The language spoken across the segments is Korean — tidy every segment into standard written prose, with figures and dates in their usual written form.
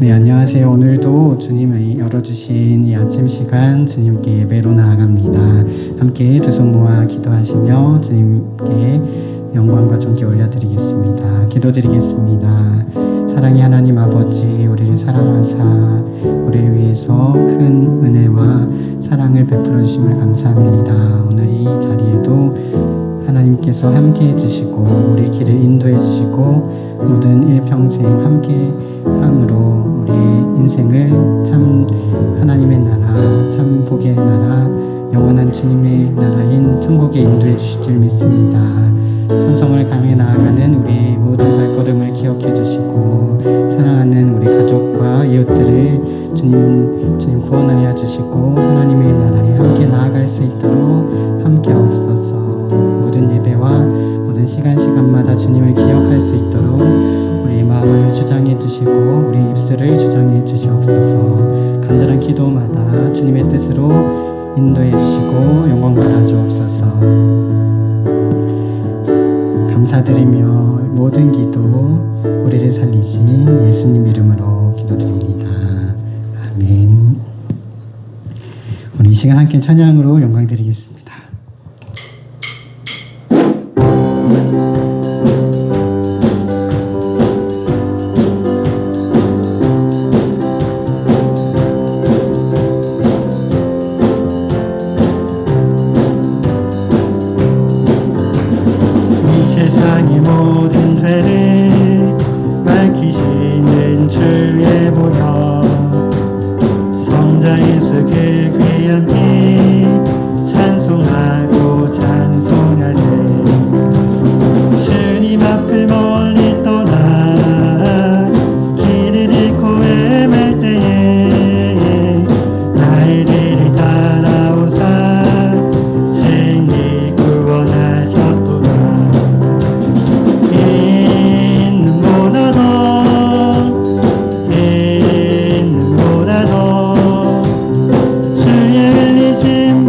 네, 안녕하세요. 오늘도 주님의 열어주신 이 아침 시간 주님께 예배로 나아갑니다. 함께 두 손 모아 기도하시며 주님께 영광과 존귀 올려드리겠습니다. 기도드리겠습니다. 사랑의 하나님 아버지, 우리를 사랑하사 우리를 위해서 큰 은혜와 사랑을 베풀어 주심을 감사합니다. 오늘 이 자리에도 하나님께서 함께 해주시고 우리 길을 인도해 주시고 모든 일평생 함께 함으로 우리 인생을 참 하나님의 나라, 참 복의 나라, 영원한 주님의 나라인 천국에 인도해 주실 줄 믿습니다. 천성을 강해 나아가는 우리 모든 발걸음을 기억해 주시고 사랑하는 우리 가족과 이웃들을 주님 구원하여 주시고 하나님의 나라에 함께 나아갈 수 있도록 함께 하옵소서. 모든 예배와 모든 시간마다 주님을 기억할 수 있도록 우리 마음을 주장해 주시고 우리 입술을 주장해 주시옵소서. 간절한 기도마다 주님의 뜻으로 인도해 주시고 영광 받아 주옵소서. 감사드리며 모든 기도 우리를 살리신 예수님 이름으로 기도드립니다. 아멘. 우리 이 시간 함께 찬양으로 영광 드리겠습니다. 주의 흘리신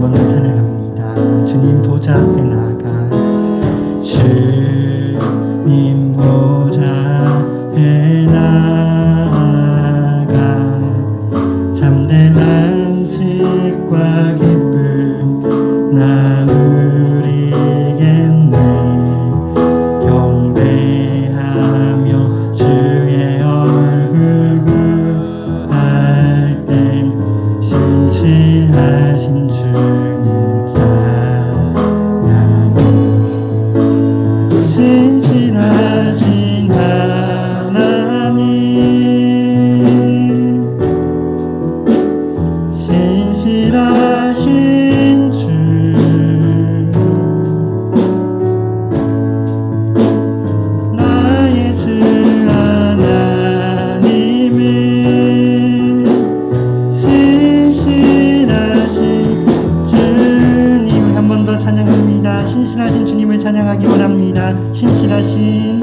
번 더 찬양합니다. 주님 보좌 앞에 나아가 주님 보좌 앞에 나아가 참된 안식과 기쁨 나 누리겠네. 경배하며 주의 얼굴 구할 때 신실하신 주님 찬양해. 신실하신 하나님, 신실하신 주, 나의 주 하나님은 신실하신 주님. 우리 한 번 더 찬양합니다. 신실하신 주님을 찬양하기 원합니다. 신실하신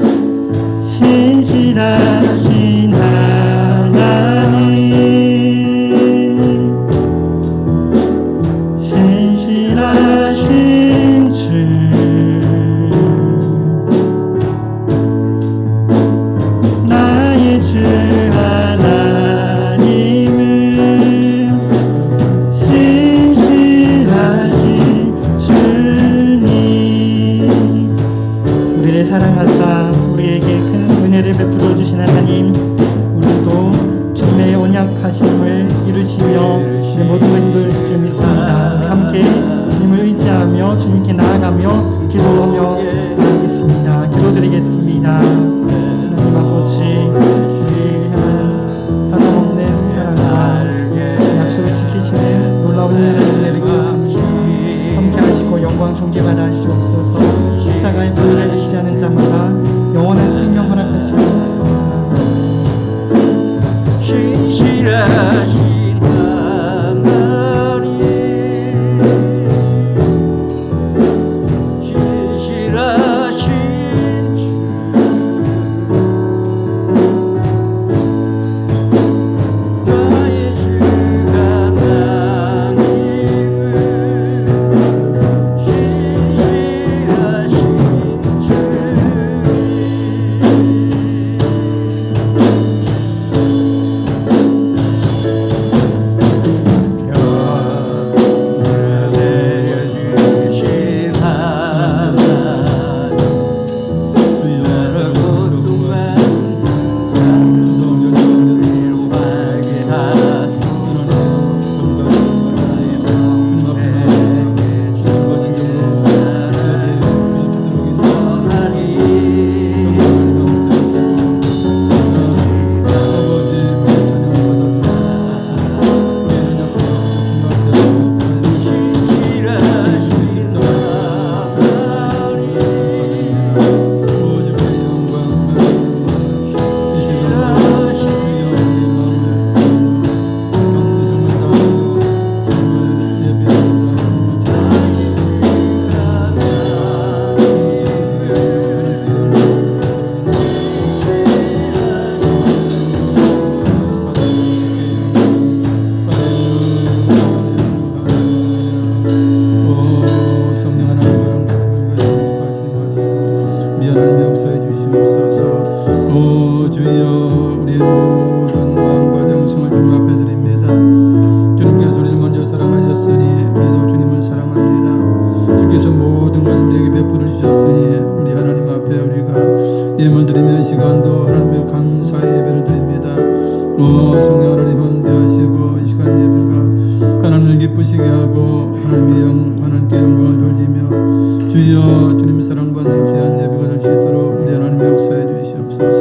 하나님, 신실하신 주, 나의 주 하나님은 신실하신 주님. 우리를 사랑하사 우리에게 큰 은혜를 베풀어 주신 하나님, 우리도 주님의 언약하심을 이루시며 우리 모든 인도를 줄 믿습니다. 우리 함께 주님을 의지하며 주님께 나아가며 기도하며 나아가겠습니다. 기도드리겠습니다. 하나님 아버지, 우리 향한 변함없는 사랑과 약속을 지키시는 놀라운 은혜를 기억합니다. 함께 하시고 영광 존귀받아 하시옵소서. 십자가의 보혈을 의지하는 자마다 영원한 생명 허락하시옵소서. 신실하신 하나님, 신실하신 주, 나의 주 하나님은 신실하신 주. 예물 드리며 이 시간도 하나님의 감사의 예배를 드립니다. 성령 하나님 함께하시고 이 시간 예배가 하나님을 기쁘시게 하고 하나님께 영광을 돌리며 주여 주님의 사랑받는 귀한 예배가 될 수 있도록 우리 하나님 역사해 주시옵소서.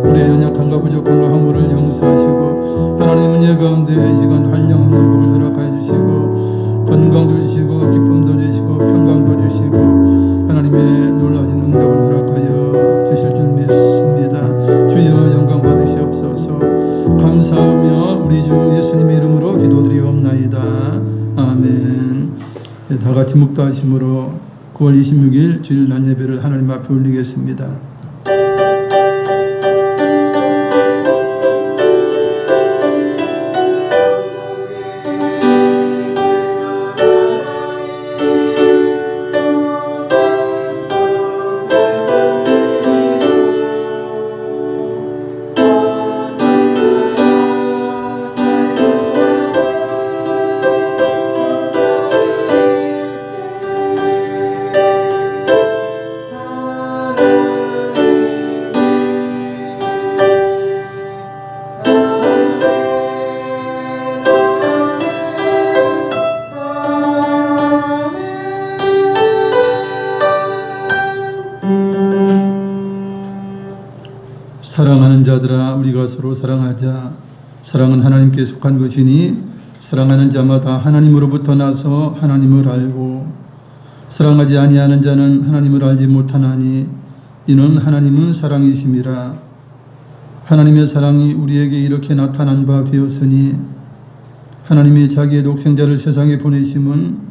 우리의 연약함과 부족함과 허물을 용서하시고 하나님 은혜 가운데 이 시간 한량없는 복을 허락하여 주시고 건강도 주시고 기쁨도 주시고 평강도 주시고 하나님의 놀라신 응답을 허락하여 주실 줄 믿습니다. 주여 영광 받으시옵소서. 감사하며 우리 주 예수님의 이름으로 기도드리옵나이다. 아멘. 네, 다 같이 묵도하심으로 9월 26일 주일 낮 예배를 하나님 앞에 올리겠습니다. 사랑하는 자들아 우리가 서로 사랑하자. 사랑은 하나님께 속한 것이니 사랑하는 자마다 하나님으로부터 나서 하나님을 알고 사랑하지 아니하는 자는 하나님을 알지 못하나니 이는 하나님은 사랑이심이라. 하나님의 사랑이 우리에게 이렇게 나타난 바 되었으니 하나님이 자기의 독생자를 세상에 보내심은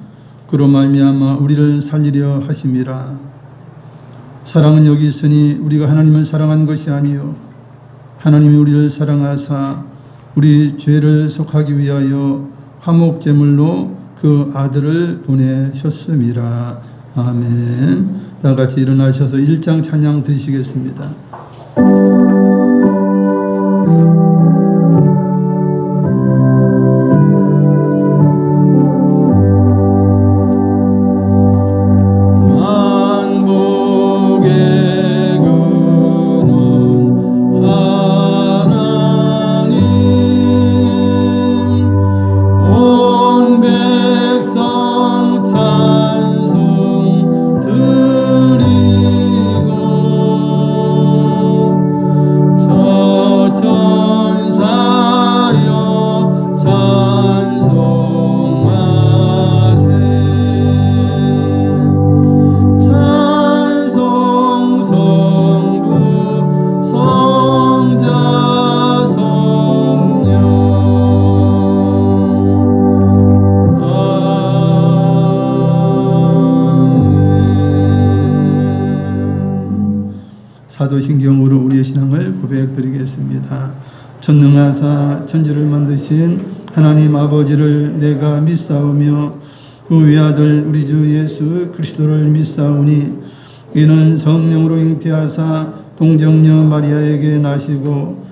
그로 말미암아 우리를 살리려 하심이라. 사랑은 여기 있으니 우리가 하나님을 사랑한 것이 아니요 하나님이 우리를 사랑하사 우리 죄를 속하기 위하여 화목 제물로 그 아들을 보내셨음이라. 아멘. 다 같이 일어나셔서 1장 찬양 드시겠습니다. 사도신경으로 우리의 신앙을 고백드리겠습니다. 전능하사 천지를 만드신 하나님 아버지를 내가 믿사오며 그 외아들 우리 주 예수 그리스도를 믿사오니 이는 성령으로 잉태하사 동정녀 마리아에게 나시고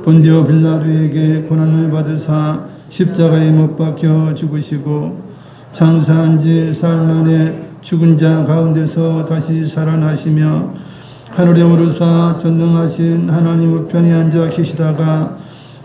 본디오 빌라도에게 고난을 받으사 십자가에 못 박혀 죽으시고 장사한 지 사흘 만에 죽은 자 가운데서 다시 살아나시며 하늘에 오르사 전능하신 하나님 우편에 앉아 계시다가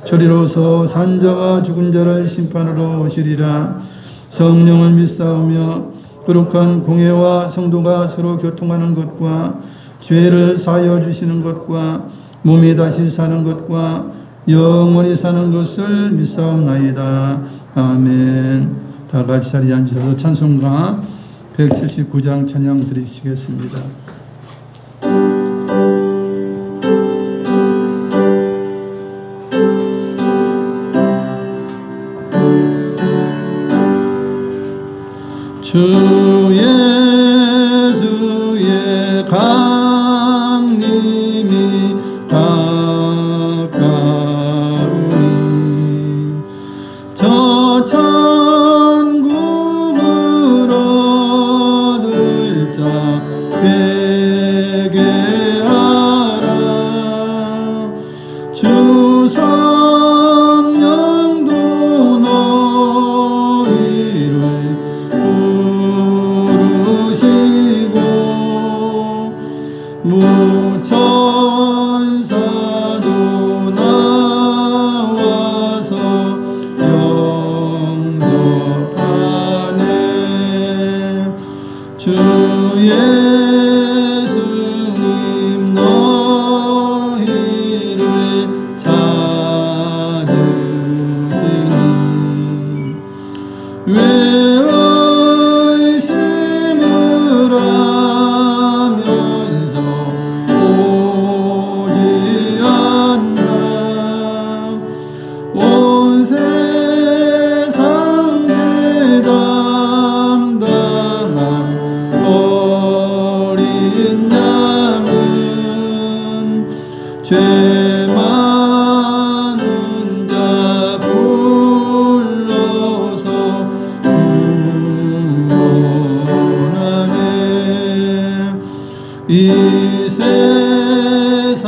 저리로서 산자와 죽은 자를 심판하러 오시리라. 성령을 믿사오며 거룩한 공회와 성도가 서로 교통하는 것과 죄를 사하여 주시는 것과 몸이 다시 사는 것과 영원히 사는 것을 믿사옵나이다. 아멘. 다 같이 자리에 앉으셔서 찬송가 179장 찬양 드리시겠습니다. 주 예수의 강림이 가까우니 저 천국을 얻을 자 회개하라. 주 성령도 너희를 무천사도 나와서 영접하네. 주 예수님 너희를 찾으시니 의심을 하면서 오지 않나. 온 세상 죄 담당한 어린 양은 죄 많은 자 불러서 구원하네. 이 세상이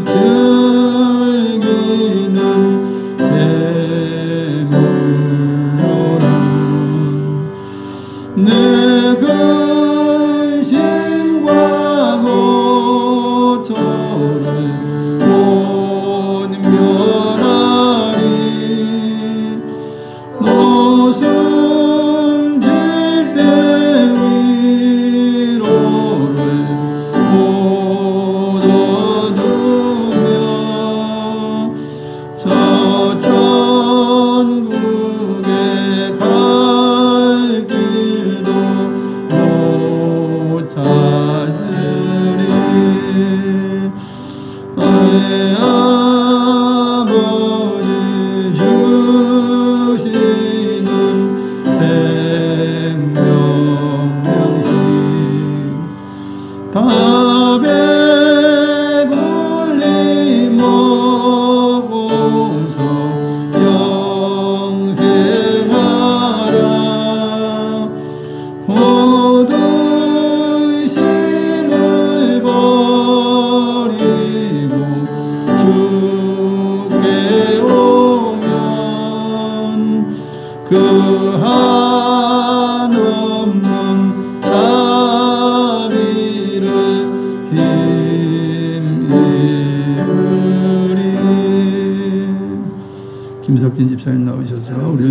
즐기는 재물로는 내 근심과 고초를 못 면하리. 너 숨질 때 위로를 못 얻으며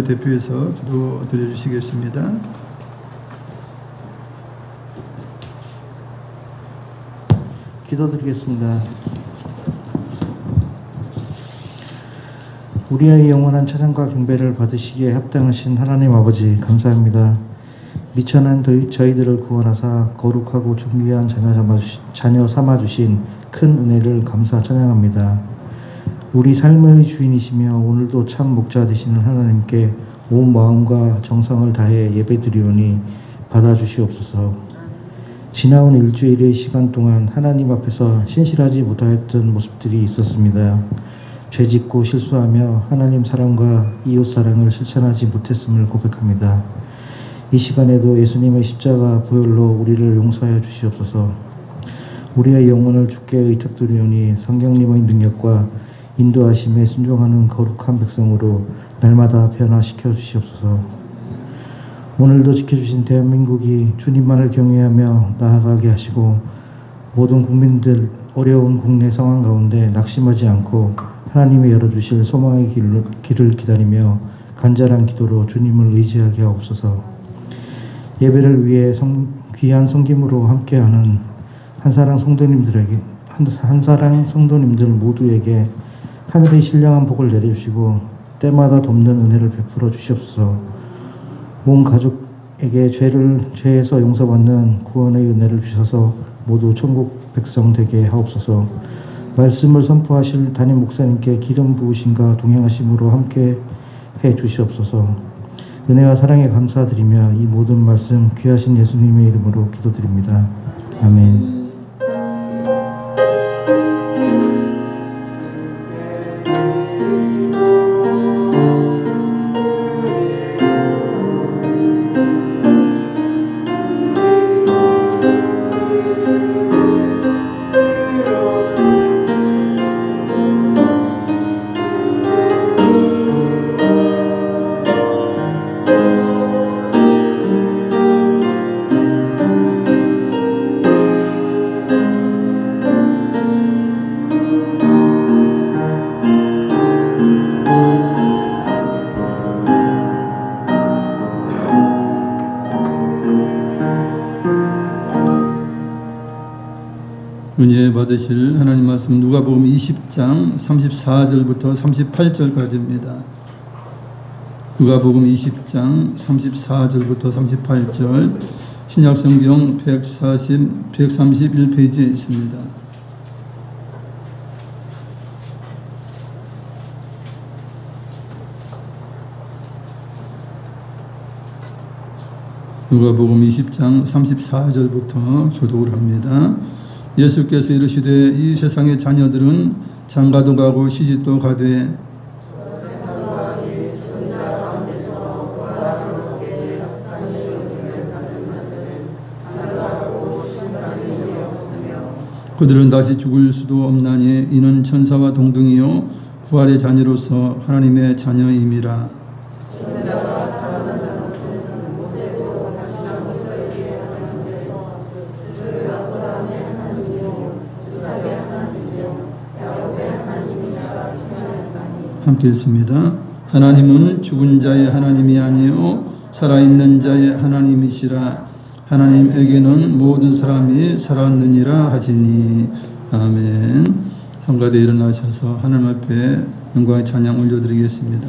대표해서 기도 드려주시겠습니다. 기도드리겠습니다. 우리의 영원한 찬양과 경배를 받으시기에 합당하신 하나님 아버지 감사합니다. 미천한 저희들을 구원하사 거룩하고 존귀한 자녀 삼아주신 큰 은혜를 감사 찬양합니다. 우리 삶의 주인이시며 오늘도 참 목자 되시는 하나님께 온 마음과 정성을 다해 예배드리오니 받아주시옵소서. 지나온 일주일의 시간 동안 하나님 앞에서 신실하지 못하였던 모습들이 있었습니다. 죄짓고 실수하며 하나님 사랑과 이웃 사랑을 실천하지 못했음을 고백합니다. 이 시간에도 예수님의 십자가 보혈로 우리를 용서하여 주시옵소서. 우리의 영혼을 주께 의탁드리오니 성령님의 능력과 인도하심에 순종하는 거룩한 백성으로 날마다 변화시켜 주시옵소서. 오늘도 지켜주신 대한민국이 주님만을 경외하며 나아가게 하시고 모든 국민들 어려운 국내 상황 가운데 낙심하지 않고 하나님이 열어주실 소망의 길을 기다리며 간절한 기도로 주님을 의지하게 하옵소서. 예배를 위해 귀한 섬김으로 함께하는 한사랑 성도님들 모두에게 하늘의 신령한 복을 내려주시고 때마다 돕는 은혜를 베풀어 주시옵소서. 온 가족에게 죄에서 용서받는 구원의 은혜를 주셔서 모두 천국 백성 되게 하옵소서. 말씀을 선포하실 담임 목사님께 기름 부으심과 동행하심으로 함께 해 주시옵소서. 은혜와 사랑에 감사드리며 이 모든 말씀 귀하신 예수님의 이름으로 기도드립니다. 아멘. 은혜 받으실 하나님 말씀 누가복음 20장 34절부터 38절까지입니다. 누가복음 20장 34절부터 38절 신약성경 131페이지에 있습니다. 누가복음 20장 34절부터 교독을 합니다. 예수께서 이르시되 이 세상의 자녀들은 장가도 가고 시집도 가되 그들은 다시 죽을 수도 없나니 이는 천사와 동등이요 부활의 자녀로서 하나님의 자녀임이라. 함께 읽습니다. 하나님은 죽은 자의 하나님이 아니요 살아있는 자의 하나님이시라. 하나님에게는 모든 사람이 살았느니라 하시니. 아멘. 성가대 일어나셔서 하나님 앞에 영광의 찬양 올려드리겠습니다.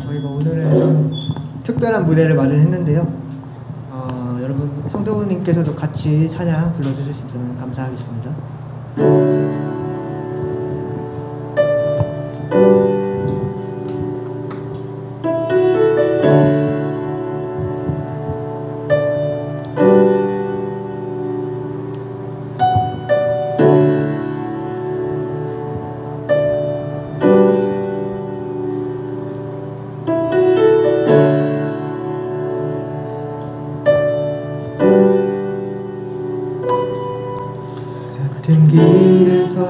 저희가 오늘은 좀 특별한 무대를 마련했는데요. 여러분 성도님께서도 같이 찬양 불러주시면 감사하겠습니다. 같은 길에서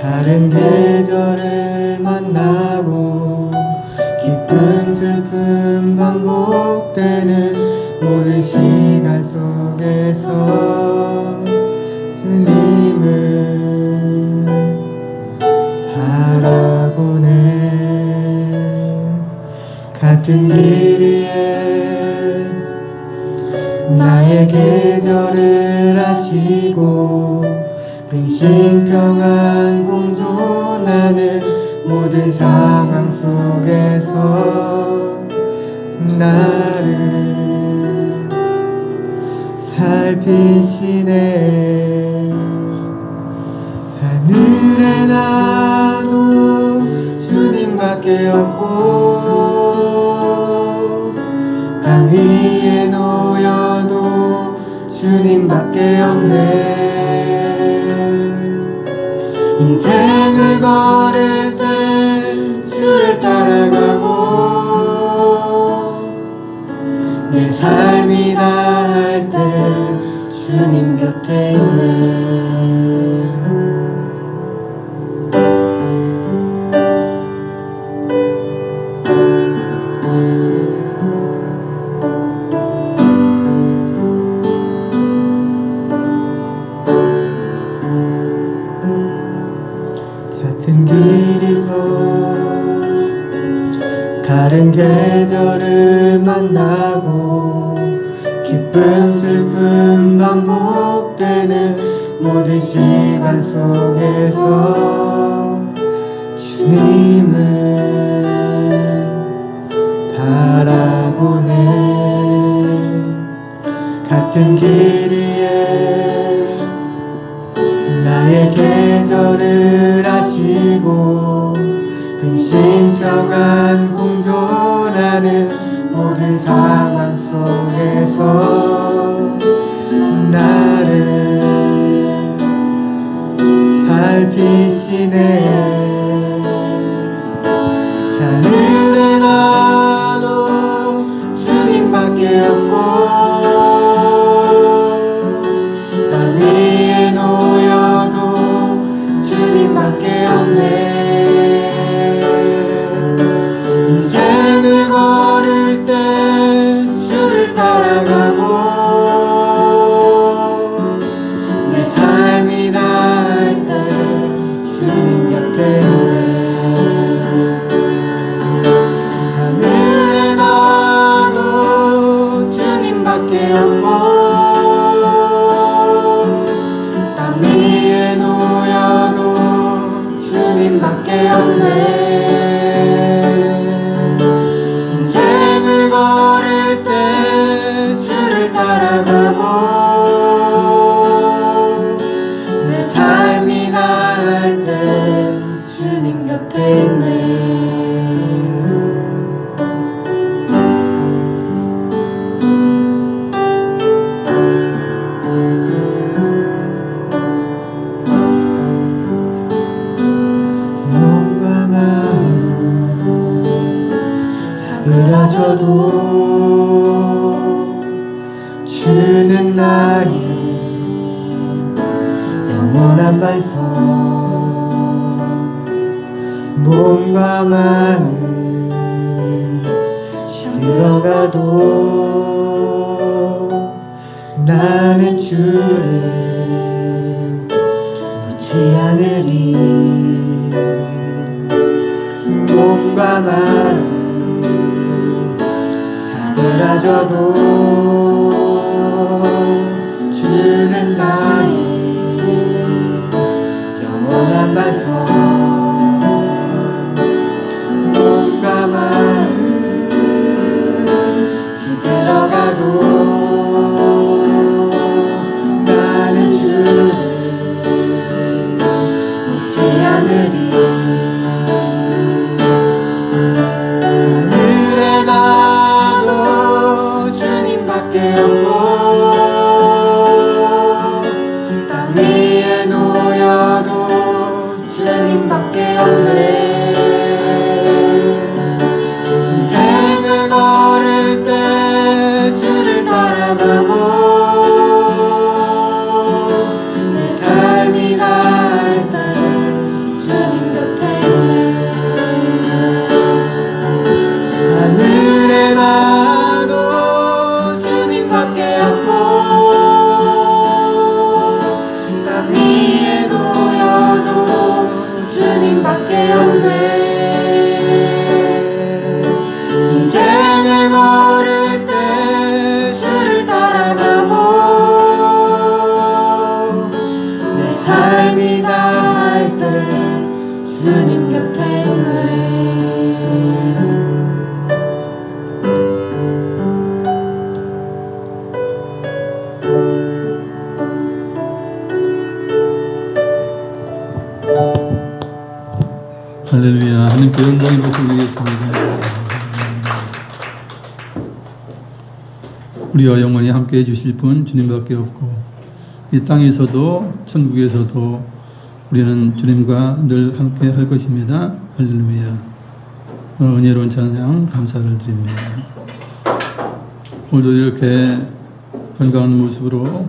다른 계절을 만나고 기쁨 슬픔 반복되는 모든 시간 속에서 주님을 같은 길 위에 나의 계절을 아시고 근심평안 공존하는 모든 상황 속에서 나를 살피시네. 하늘에 나도 주님밖에 없고 땅 위에 놓여도 주님밖에 없네. 인생을 걸을 때 주를 따라가고 내 삶이 다할 때 주님 곁에 있네. 같은 길에서 다른 계절을 만나고 기쁨 슬픔 반복되는 모든 시간 속에서 주님을 바라보네. 같은 길 위에 나의 계절을 아시고 근심평안 공존하는 모든 상황 속에서 나를 살피시네. 하늘에 나도 주님밖에 없고 땅 위에 놓여도 주님밖에 없네. 인생을 걸을 때 주를 따라가고 내 삶이 다할 때 주님 곁에 있네. 하늘에 나도 주님밖에 없고 땅 위에 놓여도 주님밖에 없네. 인생을 걸을 때 주를 따라가고 내 삶이 다할 때 주님 곁에 있네. 몸과 마음 사그라져도 주는 나의 영원한 반석. 몸과 마음 시들어가도 나는 주를 놓지 않으리. 몸과 마음 사그라져도 주는 나의 영원한 반석. 몸과 마음 시들어가도 나는 주를 놓지 않으리. 하늘에 나도 주님밖에 없고 땅 위에 놓여도 주님밖에 없네. 인생을 걸을 때 주를 따라가고 내 삶이 다할 때 주님 곁에 있네. 하늘에 나도 주님밖에 없고 땅 위에 놓여도 주님밖에 없네. 인생 태우네 할렐루야. 하나님께 영광의 박수 드리겠습니다. 우리와 영원히 함께 해주실 분 주님밖에 없고 이 땅에서도 천국에서도 우리는 주님과 늘 함께 할 것입니다. 할렐루야. 은혜로운 찬양 감사를 드립니다. 오늘도 이렇게 건강한 모습으로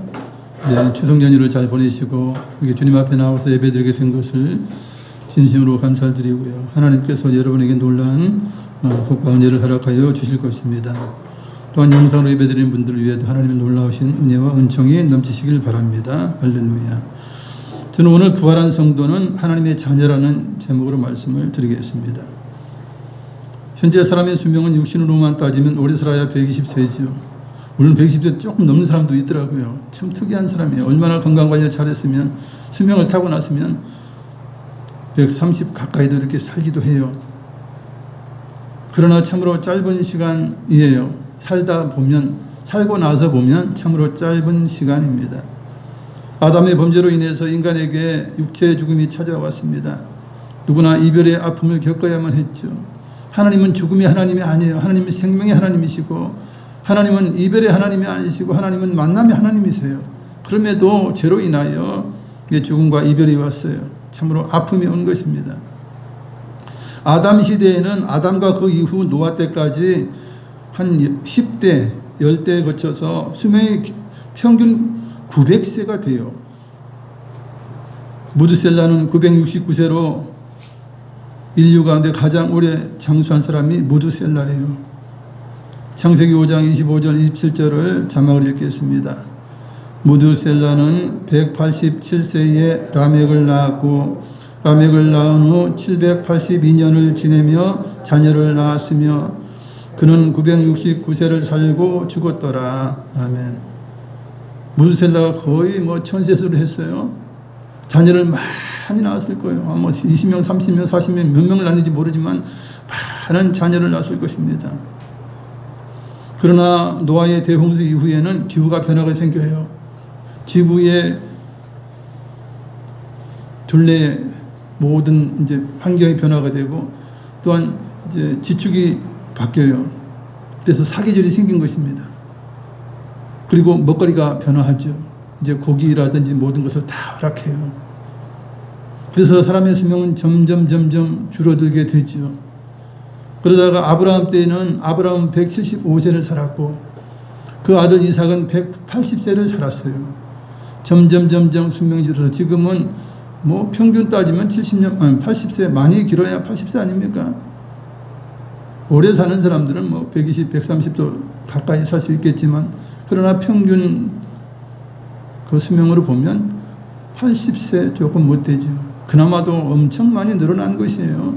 추석 연휴를 잘 보내시고 이렇게 주님 앞에 나와서 예배드리게 된 것을 진심으로 감사를 드리고요. 하나님께서 여러분에게 놀라운 복과 은혜를 허락하여 주실 것입니다. 또한 영상으로 예배드리는 분들을 위해도 하나님의 놀라우신 은혜와 은총이 넘치시길 바랍니다. 할렐루야. 저는 오늘 부활한 성도는 하나님의 자녀라는 제목으로 말씀을 드리겠습니다. 현재 사람의 수명은 육신으로만 따지면 오래 살아야 120세죠. 물론 120세 조금 넘는 사람도 있더라고요. 참 특이한 사람이에요. 얼마나 건강관리를 잘했으면 수명을 타고 났으면 130 가까이도 이렇게 살기도 해요. 그러나 참으로 짧은 시간이에요. 살고 나서 보면 참으로 짧은 시간입니다. 아담의 범죄로 인해서 인간에게 육체의 죽음이 찾아왔습니다. 누구나 이별의 아픔을 겪어야만 했죠. 하나님은 죽음의 하나님이 아니에요. 하나님은 생명의 하나님이시고 하나님은 이별의 하나님이 아니시고 하나님은 만남의 하나님이세요. 그럼에도 죄로 인하여 죽음과 이별이 왔어요. 참으로 아픔이 온 것입니다. 아담 시대에는 아담과 그 이후 노아 때까지 한 10대, 10대에 거쳐서 수명이 평균 900세가 돼요. 무드셀라는 969세로 인류 가운데 가장 오래 장수한 사람이 무드셀라예요. 창세기 5장 25절 27절을 자막을 읽겠습니다. 무드셀라는 187세에 라멕을 낳았고 라멕을 낳은 후 782년을 지내며 자녀를 낳았으며 그는 969세를 살고 죽었더라. 아멘. 무드셀라가 거의 천세수를 했어요. 자녀를 많이 낳았을 거예요. 아마 20명, 30명, 40명 몇 명을 낳는지 모르지만 많은 자녀를 낳았을 것입니다. 그러나 노아의 대홍수 이후에는 기후가 변화가 생겨요. 지구의 둘레 모든 이제 환경이 변화가 되고 또한 이제 지축이 바뀌어요. 그래서 사계절이 생긴 것입니다. 그리고 먹거리가 변화하죠. 이제 고기라든지 모든 것을 다 허락해요. 그래서 사람의 수명은 점점 줄어들게 되죠. 그러다가 아브라함 때에는 아브라함은 175세를 살았고 그 아들 이삭은 180세를 살았어요. 점점 수명이 줄어서 지금은 평균 따지면 80세 많이 길어야 80세 아닙니까? 오래 사는 사람들은 120, 130도 가까이 살 수 있겠지만 그러나 평균 그 수명으로 보면 80세 조금 못 되죠. 그나마도 엄청 많이 늘어난 것이에요.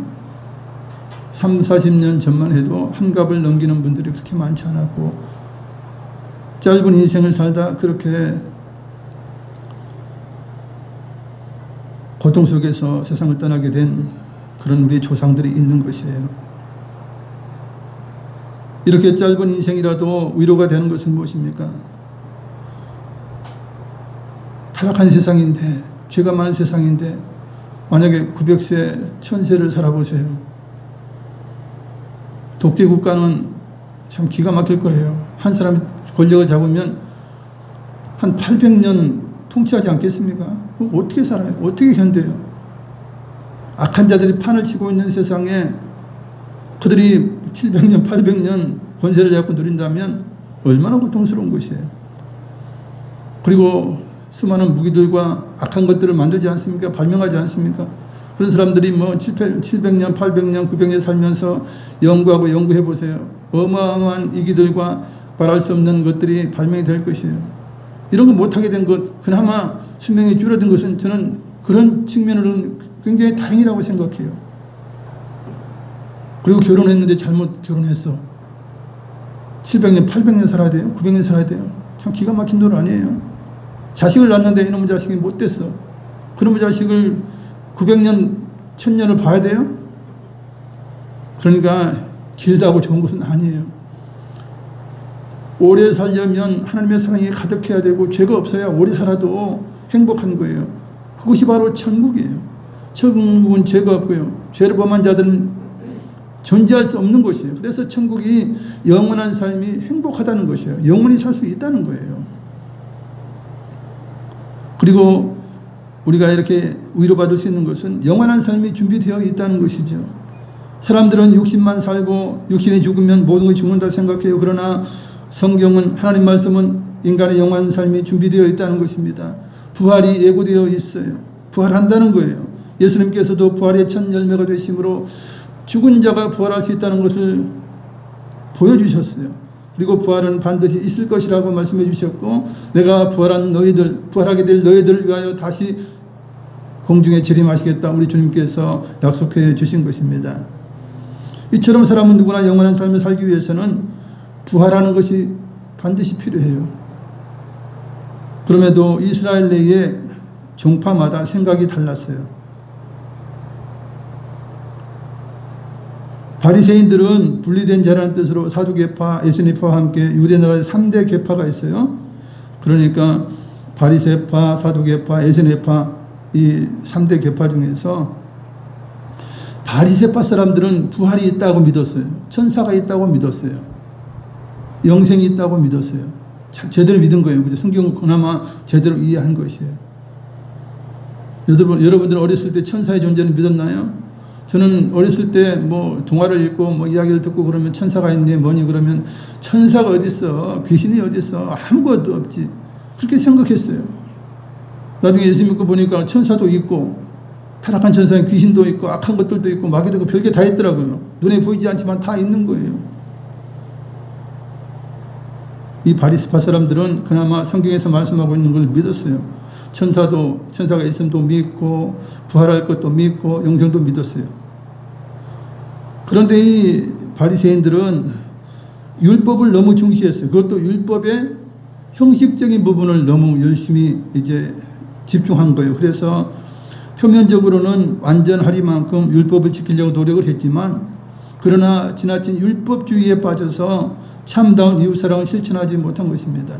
3, 40년 전만 해도 한갑을 넘기는 분들이 그렇게 많지 않았고 짧은 인생을 살다 그렇게 고통 속에서 세상을 떠나게 된 그런 우리 조상들이 있는 것이에요. 이렇게 짧은 인생이라도 위로가 되는 것은 무엇입니까? 타락한 세상인데 죄가 많은 세상인데 만약에 900세, 1000세를 살아보세요. 독재 국가는 참 기가 막힐 거예요. 한 사람이 권력을 잡으면 한 800년 통치하지 않겠습니까? 어떻게 살아요? 어떻게 견뎌요? 악한 자들이 판을 치고 있는 세상에 그들이 700년, 800년 권세를 잡고 누린다면 얼마나 고통스러운 것이에요. 그리고 수많은 무기들과 악한 것들을 만들지 않습니까? 발명하지 않습니까? 그런 사람들이 700년, 800년, 900년 살면서 연구해 보세요. 어마어마한 이기들과 말할 수 없는 것들이 발명이 될 것이에요. 이런 거 못하게 된 것, 그나마 수명이 줄어든 것은 저는 그런 측면으로는 굉장히 다행이라고 생각해요. 그리고 결혼했는데 잘못 결혼했어. 700년, 800년 살아야 돼요? 900년 살아야 돼요? 참 기가 막힌 노릇 아니에요? 자식을 낳았는데 이놈의 자식이 못 됐어. 그놈의 자식을 900년, 1000년을 봐야 돼요? 그러니까 길다고 좋은 것은 아니에요. 오래 살려면 하나님의 사랑이 가득해야 되고 죄가 없어야 오래 살아도 행복한 거예요. 그것이 바로 천국이에요. 천국은 죄가 없고요. 죄를 범한 자들은 존재할 수 없는 것이에요. 그래서 천국이 영원한 삶이 행복하다는 것이에요. 영원히 살 수 있다는 거예요. 그리고 우리가 이렇게 위로받을 수 있는 것은 영원한 삶이 준비되어 있다는 것이죠. 사람들은 육신만 살고 육신이 죽으면 모든 것이 죽는다 생각해요. 그러나 성경은, 하나님 말씀은 인간의 영원한 삶이 준비되어 있다는 것입니다. 부활이 예고되어 있어요. 부활한다는 거예요. 예수님께서도 부활의 첫 열매가 되심으로 죽은 자가 부활할 수 있다는 것을 보여주셨어요. 그리고 부활은 반드시 있을 것이라고 말씀해 주셨고, 내가 부활하게 될 너희들을 위하여 다시 공중에 재림하시겠다 우리 주님께서 약속해 주신 것입니다. 이처럼 사람은 누구나 영원한 삶을 살기 위해서는 부활하는 것이 반드시 필요해요. 그럼에도 이스라엘 내에 종파마다 생각이 달랐어요. 바리새인들은 분리된 자라는 뜻으로 사두개파, 에스니파와 함께 유대나라에 3대 계파가 있어요. 그러니까 바리새파, 사두개파, 에스니파 이 3대 계파 중에서 바리새파 사람들은 부활이 있다고 믿었어요. 천사가 있다고 믿었어요. 영생이 있다고 믿었어요. 제대로 믿은 거예요. 그죠? 성경은 그나마 제대로 이해한 것이에요. 여러분들 어렸을 때 천사의 존재는 믿었나요? 저는 어렸을 때 뭐 동화를 읽고 뭐 이야기를 듣고 그러면 천사가 있네 뭐니 그러면 천사가 어디 있어? 귀신이 어디 있어? 아무것도 없지. 그렇게 생각했어요. 나중에 예수 믿고 보니까 천사도 있고 타락한 천사는 귀신도 있고 악한 것들도 있고 마귀도 있고 별게 다 있더라고요. 눈에 보이지 않지만 다 있는 거예요. 이 바리새파 사람들은 그나마 성경에서 말씀하고 있는 걸 믿었어요. 천사가 있음도 믿고 부활할 것도 믿고 영생도 믿었어요. 그런데 이 바리새인들은 율법을 너무 중시했어요. 그것도 율법의 형식적인 부분을 너무 열심히 이제 집중한 거예요. 그래서 표면적으로는 완전하리만큼 율법을 지키려고 노력을 했지만, 그러나 지나친 율법주의에 빠져서 참다운 이웃사랑을 실천하지 못한 것입니다.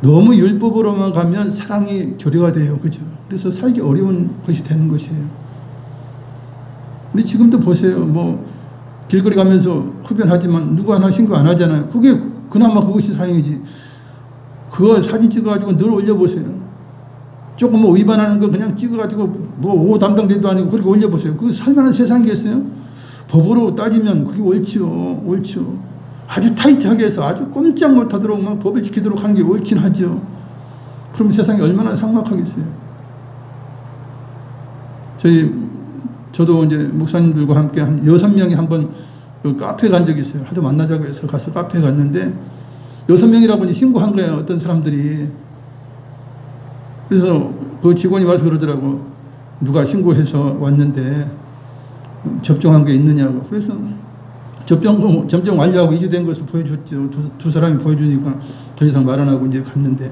너무 율법으로만 가면 사랑이 교류가 돼요. 그죠? 그래서 살기 어려운 것이 되는 것이에요. 우리 지금도 보세요. 뭐 길거리 가면서 흡연하지만 누구 하나 신고 안 하잖아요. 그게 그나마 그것이 사형이지. 그거 사진 찍어가지고 늘 올려보세요. 조금 뭐 위반하는 거 그냥 찍어가지고 뭐 오 담당대도 아니고 그렇게 올려보세요. 그거 살만한 세상이겠어요? 법으로 따지면 그게 옳죠. 아주 타이트하게 해서 아주 꼼짝 못하도록 막 법을 지키도록 하는 게 옳긴 하죠. 그럼 세상이 얼마나 삭막하겠어요. 저도 이제 목사님들과 함께 한 6명이 한번 그 카페에 간 적이 있어요. 하도 만나자고 해서 가서 카페에 갔는데 6명이라고 신고한 거예요. 어떤 사람들이. 그래서 그 직원이 와서 그러더라고. 누가 신고해서 왔는데 접종한 게 있느냐고. 그래서 접종 완료하고 이주된 것을 보여줬죠. 두 사람이 보여주니까 더 이상 말 안 하고 이제 갔는데,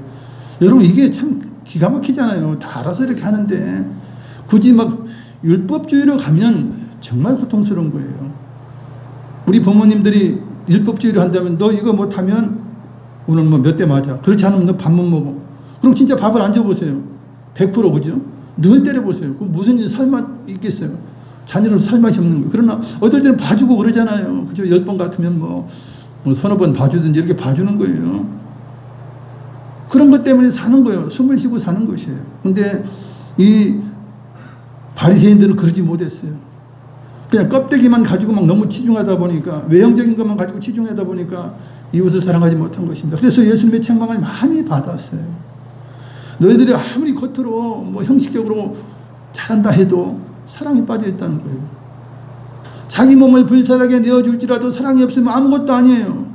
여러분 이게 참 기가 막히잖아요. 다 알아서 이렇게 하는데 굳이 막 율법주의로 가면 정말 고통스러운 거예요. 우리 부모님들이 율법주의로 한다면 너 이거 못하면 오늘 뭐 몇 대 맞아. 그렇지 않으면 너 밥 못 먹어. 그럼 진짜 밥을 안 줘보세요. 100% 그죠? 늘 때려보세요. 무슨 일 살맛 있겠어요? 자녀를 살맛이 없는 거예요. 그러나 어떨 때는 봐주고 그러잖아요. 그죠? 10번 같으면 뭐 서너 번 봐주든지 이렇게 봐주는 거예요. 그런 것 때문에 사는 거예요. 숨을 쉬고 사는 것이에요. 근데 이 바리새인들은 그러지 못했어요. 그냥 껍데기만 가지고 막 너무 치중하다 보니까, 외형적인 것만 가지고 치중하다 보니까 이웃을 사랑하지 못한 것입니다. 그래서 예수님의 책망을 많이 받았어요. 너희들이 아무리 겉으로 뭐 형식적으로 잘한다 해도 사랑이 빠져 있다는 거예요. 자기 몸을 불살하게 내어줄지라도 사랑이 없으면 아무것도 아니에요.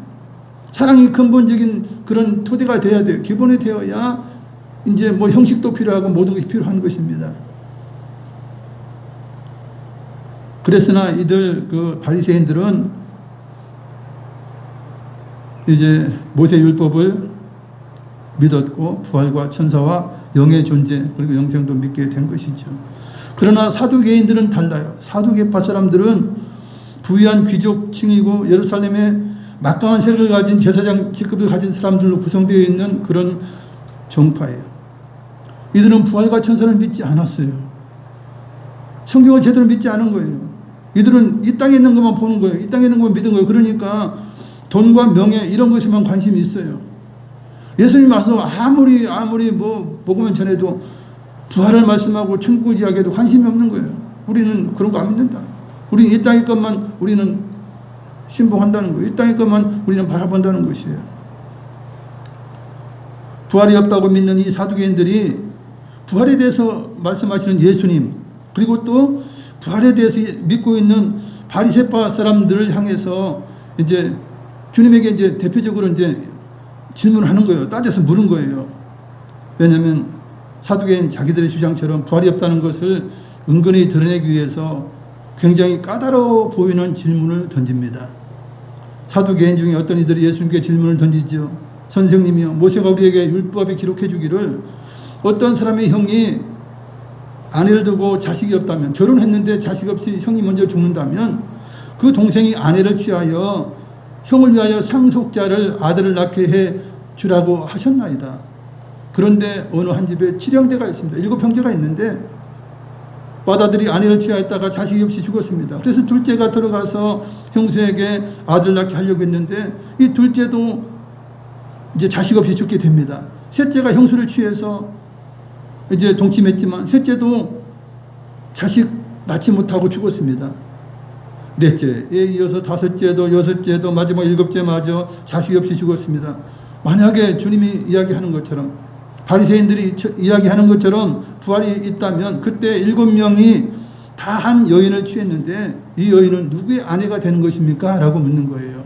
사랑이 근본적인 그런 토대가 돼야 돼요. 기본이 되어야 이제 뭐 형식도 필요하고 모든 것이 필요한 것입니다. 그랬으나 이들 그 바리새인들은 이제 모세 율법을 믿었고 부활과 천사와 영의 존재 그리고 영생도 믿게 된 것이죠. 그러나 사두개인들은 달라요. 사두개파 사람들은 부유한 귀족층이고 예루살렘에 막강한 세력을 가진 제사장 직급을 가진 사람들로 구성되어 있는 그런 정파예요. 이들은 부활과 천사를 믿지 않았어요. 성경을 제대로 믿지 않은 거예요. 이들은 이 땅에 있는 것만 보는 거예요. 이 땅에 있는 것만 믿은 거예요. 그러니까 돈과 명예 이런 것에만 관심이 있어요. 예수님 와서 아무리 뭐 복음을 전해도 부활을 말씀하고 천국을 이야기해도 관심이 없는 거예요. 우리는 그런 거 안 믿는다. 우리는 이 땅의 것만 우리는 신봉한다는 거예요. 이 땅의 것만 우리는 바라본다는 것이에요. 부활이 없다고 믿는 이 사두개인들이 부활에 대해서 말씀하시는 예수님, 그리고 또 부활에 대해서 믿고 있는 바리새파 사람들을 향해서 이제 주님에게 이제 대표적으로 이제 질문하는 거예요. 따져서 물은 거예요. 왜냐하면 사두개인 자기들의 주장처럼 부활이 없다는 것을 은근히 드러내기 위해서 굉장히 까다로워 보이는 질문을 던집니다. 사두개인 중에 어떤 이들이 예수님께 질문을 던지죠. 선생님이요, 모세가 우리에게 율법에 기록해 주기를 어떤 사람의 형이 아내를 두고 자식이 없다면, 결혼했는데 자식 없이 형이 먼저 죽는다면 그 동생이 아내를 취하여 형을 위하여 상속자를 아들을 낳게 해 주라고 하셨나이다. 그런데 어느 한 집에 7형제가 있습니다. 7형제가 있는데 맏아들이 아내를 취하였다가 자식이 없이 죽었습니다. 그래서 둘째가 들어가서 형수에게 아들을 낳게 하려고 했는데 이 둘째도 이제 자식 없이 죽게 됩니다. 셋째가 형수를 취해서 이제 동침했지만 셋째도 자식 낳지 못하고 죽었습니다. 넷째에 이어서 다섯째도 여섯째도 마지막 일곱째마저 자식이 없이 죽었습니다. 만약에 주님이 이야기하는 것처럼, 바리새인들이 이야기하는 것처럼 부활이 있다면 그때 7명이 다 한 여인을 취했는데 이 여인은 누구의 아내가 되는 것입니까? 라고 묻는 거예요.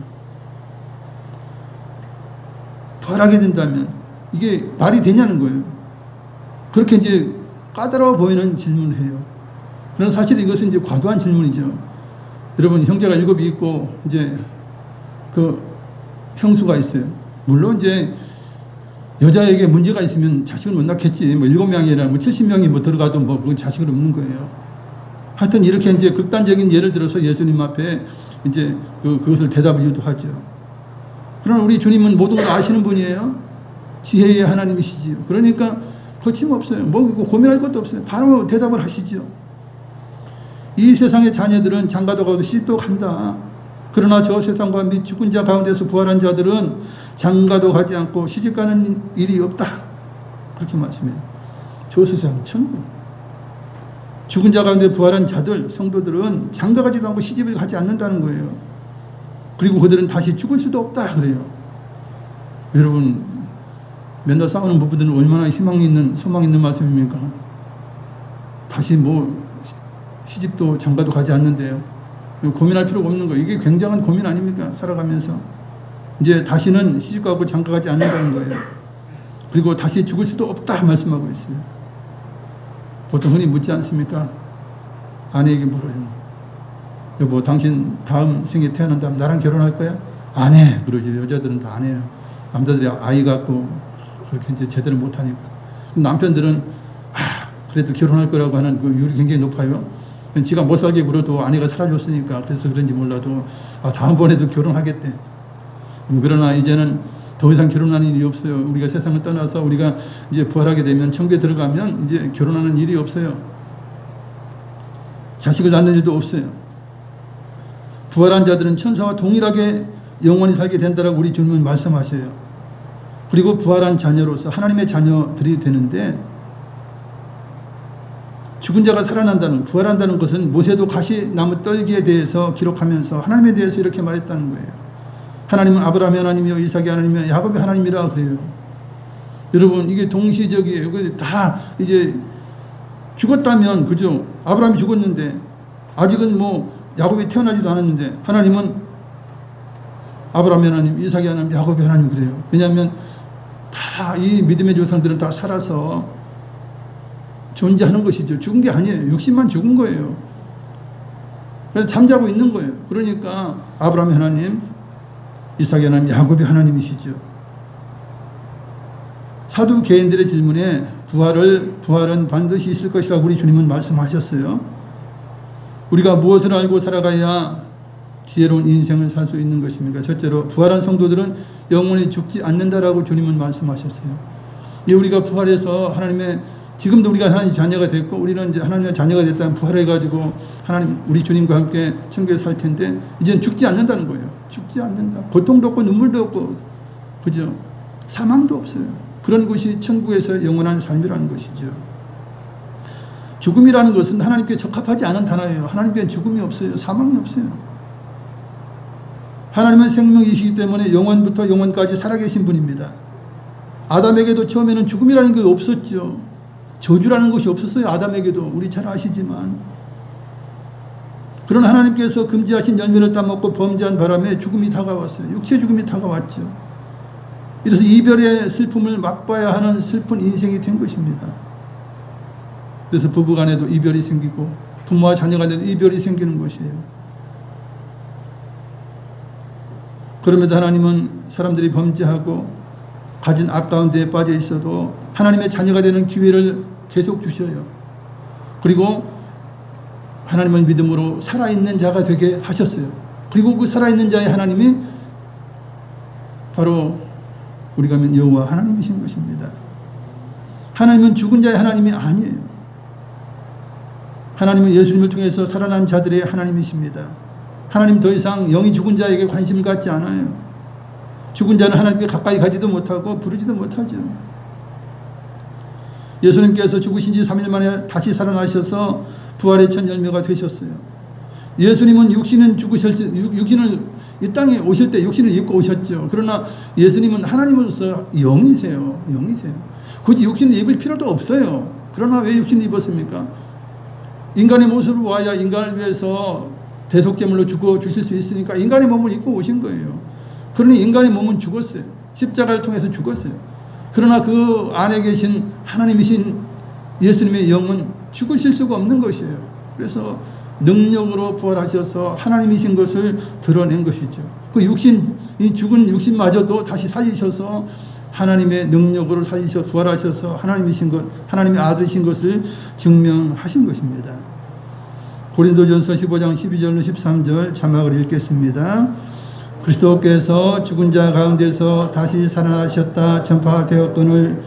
부활하게 된다면 이게 말이 되냐는 거예요. 그렇게 이제 까다로워 보이는 질문을 해요. 그러나 사실 이것은 이제 과도한 질문이죠. 여러분, 형제가 7이 있고 이제 그 형수가 있어요. 물론 이제 여자에게 문제가 있으면 자식을 못 낳겠지. 뭐 7명이 아니라 뭐 70명이 뭐 들어가도 뭐 그건 자식을 없는 거예요. 하여튼 이렇게 이제 극단적인 예를 들어서 예수님 앞에 이제 그것을 대답을 유도하죠. 그러나 우리 주님은 모든 걸 아시는 분이에요. 지혜의 하나님이시지요. 그러니까 거침없어요. 뭐 고민할 것도 없어요. 바로 대답을 하시죠. 이 세상의 자녀들은 장가도 가도 시집도 간다. 그러나 저 세상과 및 죽은 자 가운데서 부활한 자들은 장가도 가지 않고 시집 가는 일이 없다. 그렇게 말씀해요. 저 세상 천국. 죽은 자 가운데 부활한 자들, 성도들은 장가 가지도 않고 시집을 가지 않는다는 거예요. 그리고 그들은 다시 죽을 수도 없다 그래요. 여러분, 맨날 싸우는 부부들은 얼마나 희망 있는, 소망 있는 말씀입니까? 다시 뭐 시집도 장가도 가지 않는데요. 고민할 필요가 없는 거예요. 이게 굉장한 고민 아닙니까? 살아가면서 이제 다시는 시집가고 장가가지 않는다는 거예요. 그리고 다시 죽을 수도 없다 말씀하고 있어요. 보통 흔히 묻지 않습니까? 아내에게 물어요. 여보, 당신 다음 생에 태어난다면 나랑 결혼할 거야? 안 해. 그러지. 여자들은 다 안 해요. 남자들이 아이 갖고 그렇게 이제 제대로 못하니까. 남편들은 그래도 결혼할 거라고 하는 그 율이 굉장히 높아요. 지가 못 살게 굴어도 아내가 살아줬으니까 그래서 그런지 몰라도 다음번에도 결혼하겠대. 그러나 이제는 더 이상 결혼하는 일이 없어요. 우리가 세상을 떠나서 우리가 이제 부활하게 되면 천국에 들어가면 이제 결혼하는 일이 없어요. 자식을 낳는 일도 없어요. 부활한 자들은 천사와 동일하게 영원히 살게 된다라고 우리 주님은 말씀하셔요. 그리고 부활한 자녀로서 하나님의 자녀들이 되는데, 죽은 자가 살아난다는, 부활한다는 것은 모세도 가시나무 떨기에 대해서 기록하면서 하나님에 대해서 이렇게 말했다는 거예요. 하나님은 아브라함의 하나님이요 이삭의 하나님이요 야곱의 하나님이라 그래요. 여러분, 이게 동시적이에요. 다 이제 죽었다면, 그죠? 아브라함이 죽었는데 아직은 뭐 야곱이 태어나지도 않았는데 하나님은 아브라함의 하나님, 이삭의 하나님, 야곱의 하나님 그래요. 왜냐하면 다 이 믿음의 조상들은 다 살아서 존재하는 것이죠. 죽은 게 아니에요. 육신만 죽은 거예요. 그래서 잠자고 있는 거예요. 그러니까 아브라함의 하나님, 이삭의 하나님, 야곱의 하나님이시죠. 사두개인들의 질문에 부활은 반드시 있을 것이라고 우리 주님은 말씀하셨어요. 우리가 무엇을 알고 살아가야 지혜로운 인생을 살 수 있는 것입니까? 첫째로 부활한 성도들은 영원히 죽지 않는다라고 주님은 말씀하셨어요. 우리가 부활해서 하나님의 지금도 우리가 하나님 자녀가 됐고 우리는 이제 하나님의 자녀가 됐다면 부활해가지고 하나님 우리 주님과 함께 천국에 살 텐데 이제는 죽지 않는다는 거예요. 죽지 않는다. 고통도 없고 눈물도 없고 그죠? 사망도 없어요. 그런 것이 천국에서 영원한 삶이라는 것이죠. 죽음이라는 것은 하나님께 적합하지 않은 단어예요. 하나님께 죽음이 없어요. 사망이 없어요. 하나님은 생명이시기 때문에 영원부터 영원까지 살아계신 분입니다. 아담에게도 처음에는 죽음이라는 게 없었죠. 저주라는 것이 없었어요. 아담에게도. 우리 잘 아시지만. 그런 하나님께서 금지하신 열매를 따먹고 범죄한 바람에 죽음이 다가왔어요. 육체 죽음이 다가왔죠. 이래서 이별의 슬픔을 맛봐야 하는 슬픈 인생이 된 것입니다. 그래서 부부간에도 이별이 생기고 부모와 자녀간에도 이별이 생기는 것이에요. 그럼에도 하나님은 사람들이 범죄하고 가진 악 가운데 빠져 있어도 하나님의 자녀가 되는 기회를 계속 주셔요. 그리고 하나님을 믿음으로 살아있는 자가 되게 하셨어요. 그리고 그 살아있는 자의 하나님이 바로 우리가 믿는 여호와 하나님이신 것입니다. 하나님은 죽은 자의 하나님이 아니에요. 하나님은 예수님을 통해서 살아난 자들의 하나님이십니다. 하나님 더 이상 영이 죽은 자에게 관심을 갖지 않아요. 죽은 자는 하나님께 가까이 가지도 못하고 부르지도 못하죠. 예수님께서 죽으신 지 3일 만에 다시 살아나셔서 부활의 첫 열매가 되셨어요. 예수님은 육신은 육신을 이 땅에 오실 때 육신을 입고 오셨죠. 그러나 예수님은 하나님으로서 영이세요. 영이세요. 굳이 육신을 입을 필요도 없어요. 그러나 왜 육신을 입었습니까? 인간의 모습으로 와야 인간을 위해서 대속제물로 죽어 주실 수 있으니까 인간의 몸을 입고 오신 거예요. 그러니 인간의 몸은 죽었어요. 십자가를 통해서 죽었어요. 그러나 그 안에 계신 하나님이신 예수님의 영은 죽으실 수가 없는 것이에요. 그래서 능력으로 부활하셔서 하나님이신 것을 드러낸 것이죠. 그 육신, 이 죽은 육신마저도 다시 살리셔서 하나님의 능력으로 살리셔 부활하셔서 하나님이신 것, 하나님의 아들이신 것을 증명하신 것입니다. 고린도전서 15장 12절 13절 자막을 읽겠습니다. 그리스도께서 죽은 자 가운데서 다시 살아나셨다 전파되었거늘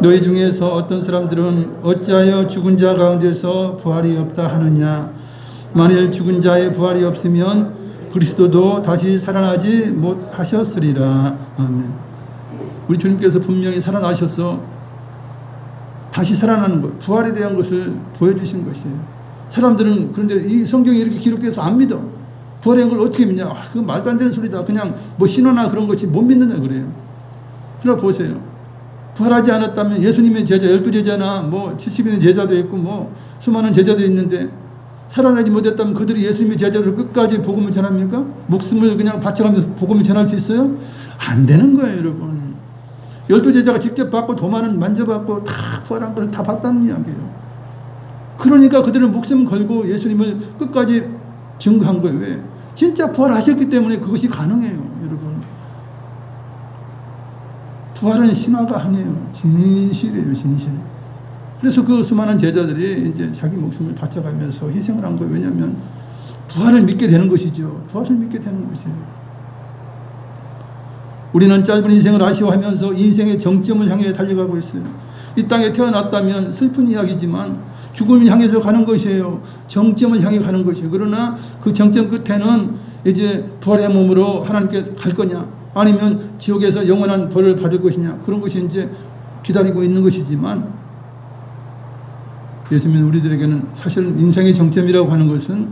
너희 중에서 어떤 사람들은 어찌하여 죽은 자 가운데서 부활이 없다 하느냐. 만일 죽은 자의 부활이 없으면 그리스도도 다시 살아나지 못하셨으리라. 아멘. 우리 주님께서 분명히 살아나셔서 다시 살아나는 것, 부활에 대한 것을 보여주신 것이에요. 사람들은 그런데 이 성경이 이렇게 기록돼서 안 믿어. 부활한 걸 어떻게 믿냐? 그건 말도 안 되는 소리다. 그냥 뭐 신화나 그런 것이 못 믿는다 그래요. 그러나 보세요. 부활하지 않았다면 예수님의 제자, 12제자나 뭐 70인의 제자도 있고 뭐 수많은 제자도 있는데 살아나지 못했다면 그들이 예수님의 제자를 끝까지 복음을 전합니까? 목숨을 그냥 바쳐가면서 복음을 전할 수 있어요? 안 되는 거예요, 여러분. 12제자가 직접 받고 도마는 만져받고 다 부활한 것을 다 봤다는 이야기예요. 그러니까 그들은 목숨 걸고 예수님을 끝까지 증거한 거예요. 왜? 진짜 부활하셨기 때문에 그것이 가능해요, 여러분. 부활은 신화가 아니에요. 진실이에요, 진실. 그래서 그 수많은 제자들이 이제 자기 목숨을 바쳐가면서 희생을 한 거예요. 왜냐하면 부활을 믿게 되는 것이죠. 부활을 믿게 되는 것이에요. 우리는 짧은 인생을 아쉬워하면서 인생의 정점을 향해 달려가고 있어요. 이 땅에 태어났다면 슬픈 이야기지만 죽음을 향해서 가는 것이에요. 정점을 향해 가는 것이에요. 그러나 그 정점 끝에는 이제 부활의 몸으로 하나님께 갈 거냐, 아니면 지옥에서 영원한 벌을 받을 것이냐, 그런 것이 이제 기다리고 있는 것이지만, 예수님은 우리들에게는 사실 인생의 정점이라고 하는 것은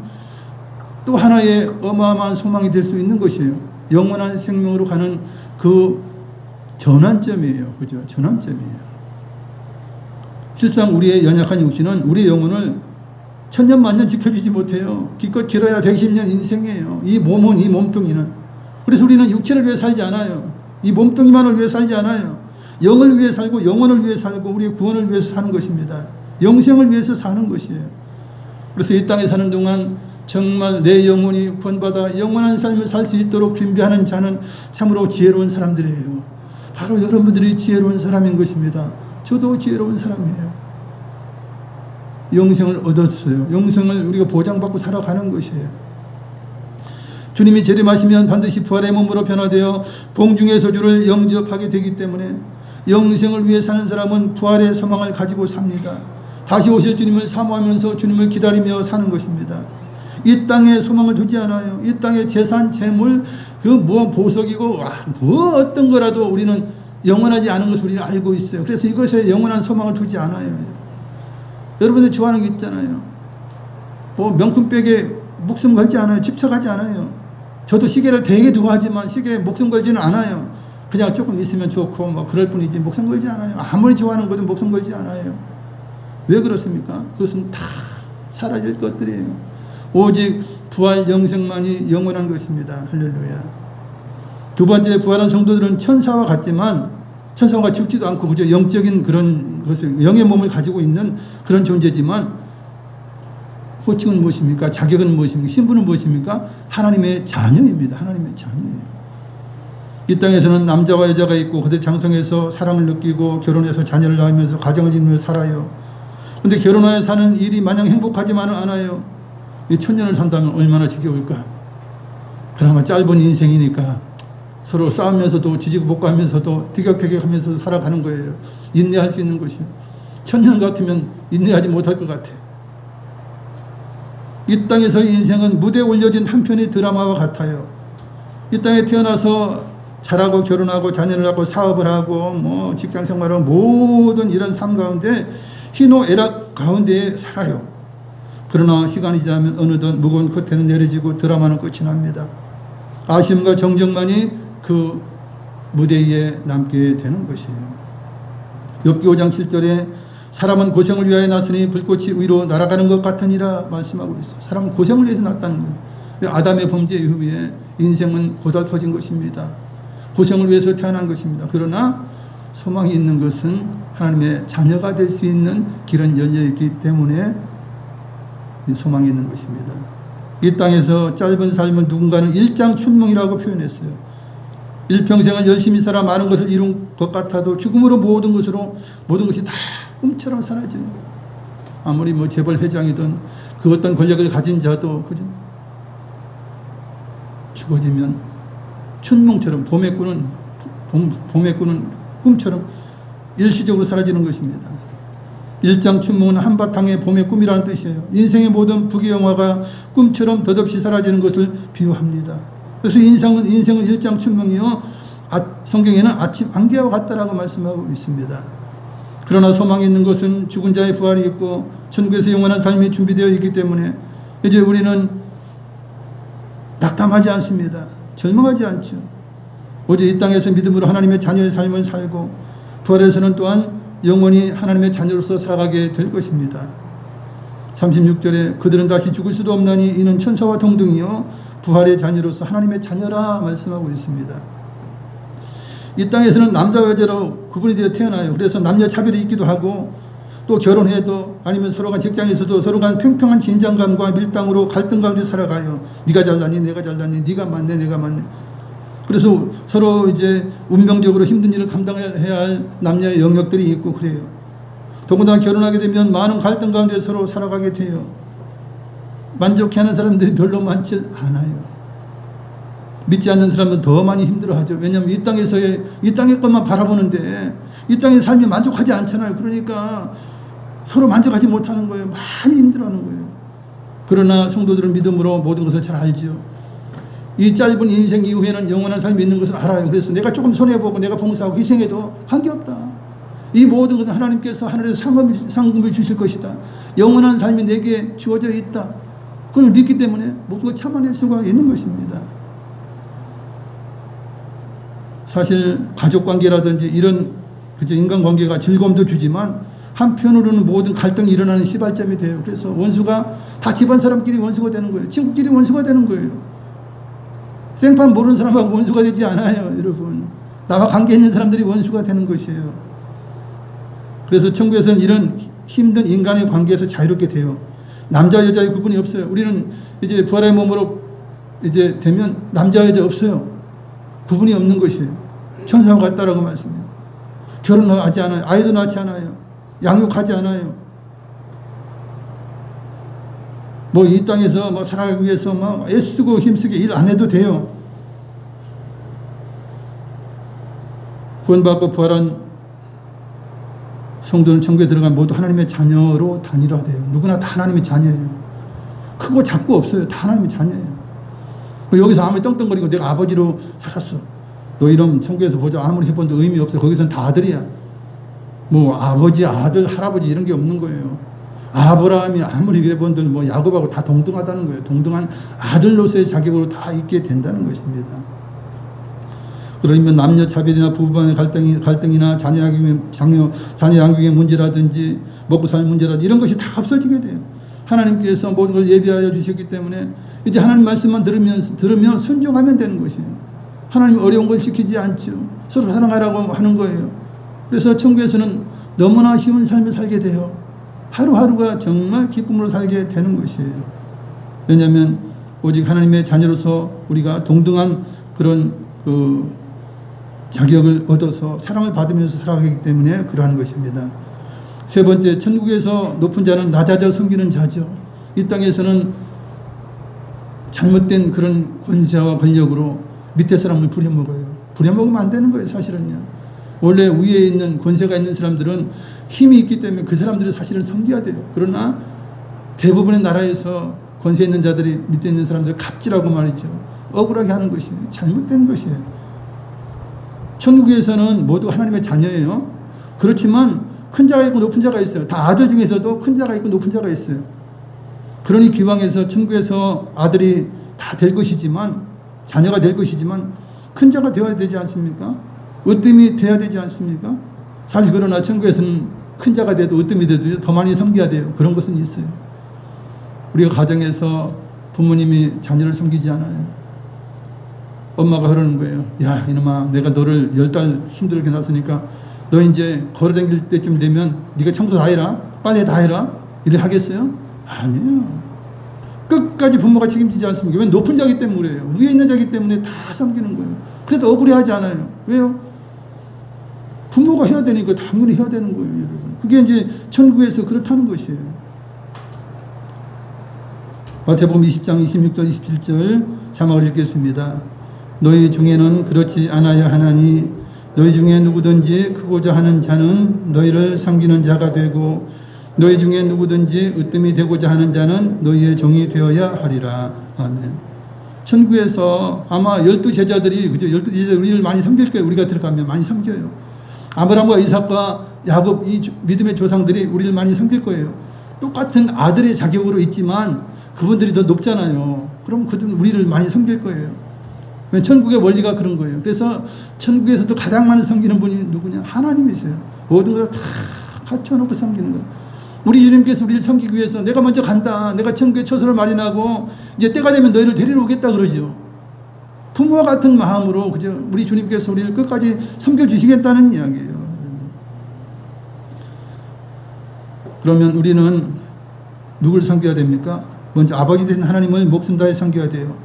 또 하나의 어마어마한 소망이 될 수 있는 것이에요. 영원한 생명으로 가는 그 전환점이에요. 그죠? 전환점이에요. 실상 우리의 연약한 육신은 우리의 영혼을 천년 만년 지켜주지 못해요. 기껏 길어야 120년 인생이에요. 이 몸은, 이 몸뚱이는. 그래서 우리는 육체를 위해 살지 않아요. 이 몸뚱이만을 위해 살지 않아요. 영을 위해 살고 영혼을 위해 살고 우리의 구원을 위해서 사는 것입니다. 영생을 위해서 사는 것이에요. 그래서 이 땅에 사는 동안 정말 내 영혼이 구원받아 영원한 삶을 살 수 있도록 준비하는 자는 참으로 지혜로운 사람들이에요. 바로 여러분들이 지혜로운 사람인 것입니다. 저도 지혜로운 사람이에요. 영생을 얻었어요. 영생을 우리가 보장받고 살아가는 것이에요. 주님이 재림하시면 반드시 부활의 몸으로 변화되어 공중의 소주를 영접하게 되기 때문에 영생을 위해 사는 사람은 부활의 소망을 가지고 삽니다. 다시 오실 주님을 사모하면서 주님을 기다리며 사는 것입니다. 이 땅에 소망을 두지 않아요. 이 땅의 재산, 재물, 그 뭐 보석이고 뭐 어떤 거라도 우리는 영원하지 않은 것을 우리는 알고 있어요. 그래서 이것에 영원한 소망을 두지 않아요. 여러분들 좋아하는 게 있잖아요. 뭐 명품백에 목숨 걸지 않아요. 집착하지 않아요. 저도 시계를 되게 좋아하지만 시계에 목숨 걸지는 않아요. 그냥 조금 있으면 좋고 뭐 그럴 뿐이지 목숨 걸지 않아요. 아무리 좋아하는 것도 목숨 걸지 않아요. 왜 그렇습니까? 그것은 다 사라질 것들이에요. 오직 부활 영생만이 영원한 것입니다. 할렐루야. 두 번째, 부활한 성도들은 천사와 같지만 천사가 죽지도 않고 그저 영적인 그런 것을 영의 몸을 가지고 있는 그런 존재지만 호칭은 무엇입니까? 자격은 무엇입니까? 신분은 무엇입니까? 하나님의 자녀입니다. 하나님의 자녀예요. 이 땅에서는 남자와 여자가 있고 그들 장성해서 사랑을 느끼고 결혼해서 자녀를 낳으면서 가정을 이루며 살아요. 그런데 결혼하여 사는 일이 마냥 행복하지만은 않아요. 이 천년을 산다면 얼마나 지겨울까? 그나마 짧은 인생이니까 서로 싸우면서도 지지고 볶아하면서도 티격태격하면서 살아가는 거예요. 인내할 수 있는 것이요. 천년 같으면 인내하지 못할 것 같아요. 이 땅에서의 인생은 무대에 올려진 한 편의 드라마와 같아요. 이 땅에 태어나서 자라고 결혼하고 자녀를 낳고 사업을 하고 뭐 직장 생활을 모든 이런 삶 가운데 희노애락 가운데 살아요. 그러나 시간이 지나면 어느덧 무거운 커튼은 내려지고 드라마는 끝이 납니다. 아쉬움과 정적만이 그 무대 위에 남게 되는 것이에요. 욥기 5장 7절에 사람은 고생을 위하여 났으니 불꽃이 위로 날아가는 것 같으니라 말씀하고 있어요. 사람은 고생을 위해서 났다는 거예요. 아담의 범죄 이후에 인생은 고달퍼진 것입니다. 고생을 위해서 태어난 것입니다. 그러나 소망이 있는 것은 하나님의 자녀가 될 수 있는 길은 열려있기 때문에 소망이 있는 것입니다. 이 땅에서 짧은 삶을 누군가는 일장춘몽이라고 표현했어요. 일평생을 열심히 살아 많은 것을 이룬 것 같아도 죽음으로 모든 것이 다 꿈처럼 사라져요. 아무리 뭐 재벌 회장이든 그 어떤 권력을 가진 자도 그죠? 죽어지면 춘몽처럼 봄의 꾸는 꿈처럼 일시적으로 사라지는 것입니다. 일장춘몽은 한바탕의 봄의 꿈이라는 뜻이에요. 인생의 모든 부귀영화가 꿈처럼 덧없이 사라지는 것을 비유합니다. 그래서 인생은 일장춘몽이요. 성경에는 아침 안개와 같다라고 말씀하고 있습니다. 그러나 소망이 있는 것은 죽은 자의 부활이 있고 천국에서 영원한 삶이 준비되어 있기 때문에 이제 우리는 낙담하지 않습니다. 절망하지 않죠. 오직 이 땅에서 믿음으로 하나님의 자녀의 삶을 살고 부활에서는 또한 영원히 하나님의 자녀로서 살아가게 될 것입니다. 36절에 그들은 다시 죽을 수도 없나니 이는 천사와 동등이요 부활의 자녀로서 하나님의 자녀라 말씀하고 있습니다. 이 땅에서는 남자와 여자로 구분이 되어 태어나요. 그래서 남녀 차별이 있기도 하고 또 결혼해도 아니면 서로 간 직장에서도 서로 간 평평한 긴장감과 밀당으로 갈등 가운데 살아가요. 네가 잘났니 내가 잘났니 네가 맞네 내가 맞네. 그래서 서로 이제 운명적으로 힘든 일을 감당해야 할 남녀의 영역들이 있고 그래요. 더군다나 결혼하게 되면 많은 갈등 가운데 서로 살아가게 돼요. 만족해하는 사람들이 별로 많지 않아요. 믿지 않는 사람은 더 많이 힘들어하죠. 왜냐하면 이 땅의 것만 바라보는데 이 땅의 삶이 만족하지 않잖아요. 그러니까 서로 만족하지 못하는 거예요. 많이 힘들어하는 거예요. 그러나 성도들은 믿음으로 모든 것을 잘 알죠. 이 짧은 인생 이후에는 영원한 삶이 있는 것을 알아요. 그래서 내가 조금 손해보고 내가 봉사하고 희생해도 관계없다. 이 모든 것은 하나님께서 하늘에서 상금을 주실 것이다. 영원한 삶이 내게 주어져 있다. 그걸 믿기 때문에 모든 걸 참아낼 수가 있는 것입니다. 사실 가족관계라든지 이런 인간관계가 즐거움도 주지만 한편으로는 모든 갈등이 일어나는 시발점이 돼요. 그래서 원수가 다 집안 사람끼리 원수가 되는 거예요. 친구끼리 원수가 되는 거예요. 생판 모르는 사람하고 원수가 되지 않아요. 여러분, 나와 관계 있는 사람들이 원수가 되는 것이에요. 그래서 천국에서는 이런 힘든 인간의 관계에서 자유롭게 돼요. 남자 여자의 구분이 없어요. 우리는 이제 부활의 몸으로 이제 되면 남자 여자 없어요. 구분이 없는 것이에요. 천사와 같다라고 말씀해요. 결혼하지 않아요. 아이도 낳지 않아요. 양육하지 않아요. 뭐 이 땅에서 뭐 살아가기 위해서 뭐 애쓰고 힘쓰게 일 안 해도 돼요. 구원받고 부활한 성도는 천국에 들어간 모두 하나님의 자녀로 단일화돼요. 누구나 다 하나님의 자녀예요. 크고 작고 없어요. 다 하나님의 자녀예요. 여기서 아무리 떵떵거리고 내가 아버지로 살았어. 너 이름 천국에서 보자 아무리 해본도 의미 없어. 거기서는 다 아들이야. 뭐 아버지, 아들, 할아버지 이런 게 없는 거예요. 아브라함이 아무리 해본들 뭐 야곱하고 다 동등하다는 거예요. 동등한 아들로서의 자격으로 다 있게 된다는 것입니다. 그러면 남녀 차별이나 부부간의 갈등이나 자녀 양육의 문제라든지 먹고 살 문제라든지 이런 것이 다 없어지게 돼요. 하나님께서 모든 걸 예비하여 주셨기 때문에 이제 하나님 말씀만 들으면 순종하면 되는 것이에요. 하나님 어려운 걸 시키지 않죠. 서로 사랑하라고 하는 거예요. 그래서 천국에서는 너무나 쉬운 삶을 살게 돼요. 하루하루가 정말 기쁨으로 살게 되는 것이에요. 왜냐하면 오직 하나님의 자녀로서 우리가 동등한 그런 자격을 얻어서 사랑을 받으면서 살아가기 때문에 그러한 것입니다. 세 번째, 천국에서 높은 자는 낮아져 섬기는 자죠. 이 땅에서는 잘못된 그런 권세와 권력으로 밑에 사람을 부려먹어요. 부려먹으면 안 되는 거예요, 사실은요. 원래 위에 있는 권세가 있는 사람들은 힘이 있기 때문에 그 사람들을 사실은 섬겨야 돼요. 그러나 대부분의 나라에서 권세 있는 자들이 밑에 있는 사람들을 갑질하고 말이죠. 억울하게 하는 것이에요. 잘못된 것이에요. 천국에서는 모두 하나님의 자녀예요. 그렇지만 큰 자가 있고 높은 자가 있어요. 다 아들 중에서도 큰 자가 있고 높은 자가 있어요. 그러니 기왕에서 천국에서 아들이 다 될 것이지만 자녀가 될 것이지만 큰 자가 되어야 되지 않습니까? 으뜸이 돼야 되지 않습니까? 사실 그러나 천국에서는 큰 자가 돼도 으뜸이 돼도 더 많이 섬겨야 돼요. 그런 것은 있어요. 우리가 가정에서 부모님이 자녀를 섬기지 않아요. 엄마가 그러는 거예요. 야 이놈아 내가 너를 10달 힘들게 낳았으니까 너 이제 걸어다닐 때쯤 되면 네가 청소 다 해라. 빨래 다 해라. 이래 하겠어요? 아니에요. 끝까지 부모가 책임지지 않습니까? 왜? 높은 자기 때문에 그래요. 위에 있는 자기 때문에 다 섬기는 거예요. 그래도 억울해하지 않아요. 왜요? 부모가 해야 되니까 당연히 해야 되는 거예요. 여러분. 그게 이제 천국에서 그렇다는 것이에요. 마태복음 20장 26절 27절 자막을 읽겠습니다. 너희 중에는 그렇지 않아야 하나니 너희 중에 누구든지 크고자 하는 자는 너희를 섬기는 자가 되고 너희 중에 누구든지 으뜸이 되고자 하는 자는 너희의 종이 되어야 하리라. 아멘. 천국에서 아마 12제자들이 그죠? 12제자들이 우리를 많이 섬길 거예요. 우리가 들어가면 많이 섬겨요. 아브라함과 이삭과 야곱 이 믿음의 조상들이 우리를 많이 섬길 거예요. 똑같은 아들의 자격으로 있지만 그분들이 더 높잖아요. 그럼 그들은 우리를 많이 섬길 거예요. 천국의 원리가 그런 거예요. 그래서 천국에서도 가장 많이 섬기는 분이 누구냐? 하나님이세요. 모든 걸 다 갖춰놓고 섬기는 거예요. 우리 주님께서 우리를 섬기기 위해서 내가 먼저 간다. 내가 천국에 처소를 마련하고 이제 때가 되면 너희를 데리러 오겠다 그러죠. 부모와 같은 마음으로 그죠? 우리 주님께서 우리를 끝까지 섬겨주시겠다는 이야기예요. 그러면 우리는 누굴 섬겨야 됩니까? 먼저 아버지 된 하나님을 목숨 다해 섬겨야 돼요.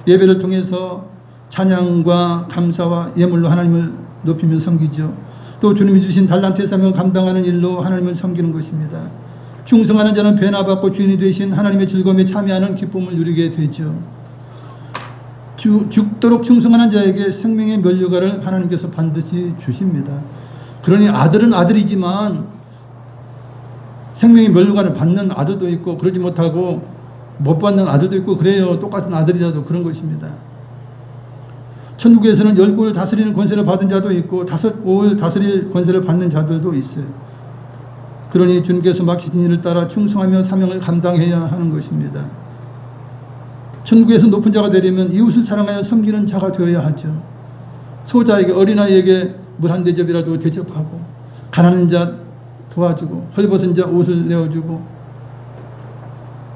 예배를 통해서 찬양과 감사와 예물로 하나님을 높이며 섬기죠. 또 주님이 주신 달란트의 사명을 감당하는 일로 하나님을 섬기는 것입니다. 충성하는 자는 배나 받고 주인이 되신 하나님의 즐거움에 참여하는 기쁨을 누리게 되죠. 죽도록 충성하는 자에게 생명의 면류관을 하나님께서 반드시 주십니다. 그러니 아들은 아들이지만 생명의 면류관을 받는 아들도 있고 그러지 못하고 못 받는 아들도 있고 그래요. 똑같은 아들이라도 그런 것입니다. 천국에서는 10골을 다스리는 권세를 받은 자도 있고 5골 다스릴 권세를 받는 자들도 있어요. 그러니 주님께서 맡기신 일을 따라 충성하며 사명을 감당해야 하는 것입니다. 천국에서 높은 자가 되려면 이웃을 사랑하여 섬기는 자가 되어야 하죠. 소자에게 어린아이에게 물 한 대접이라도 대접하고 가난한 자 도와주고 헐벗은 자 옷을 내어주고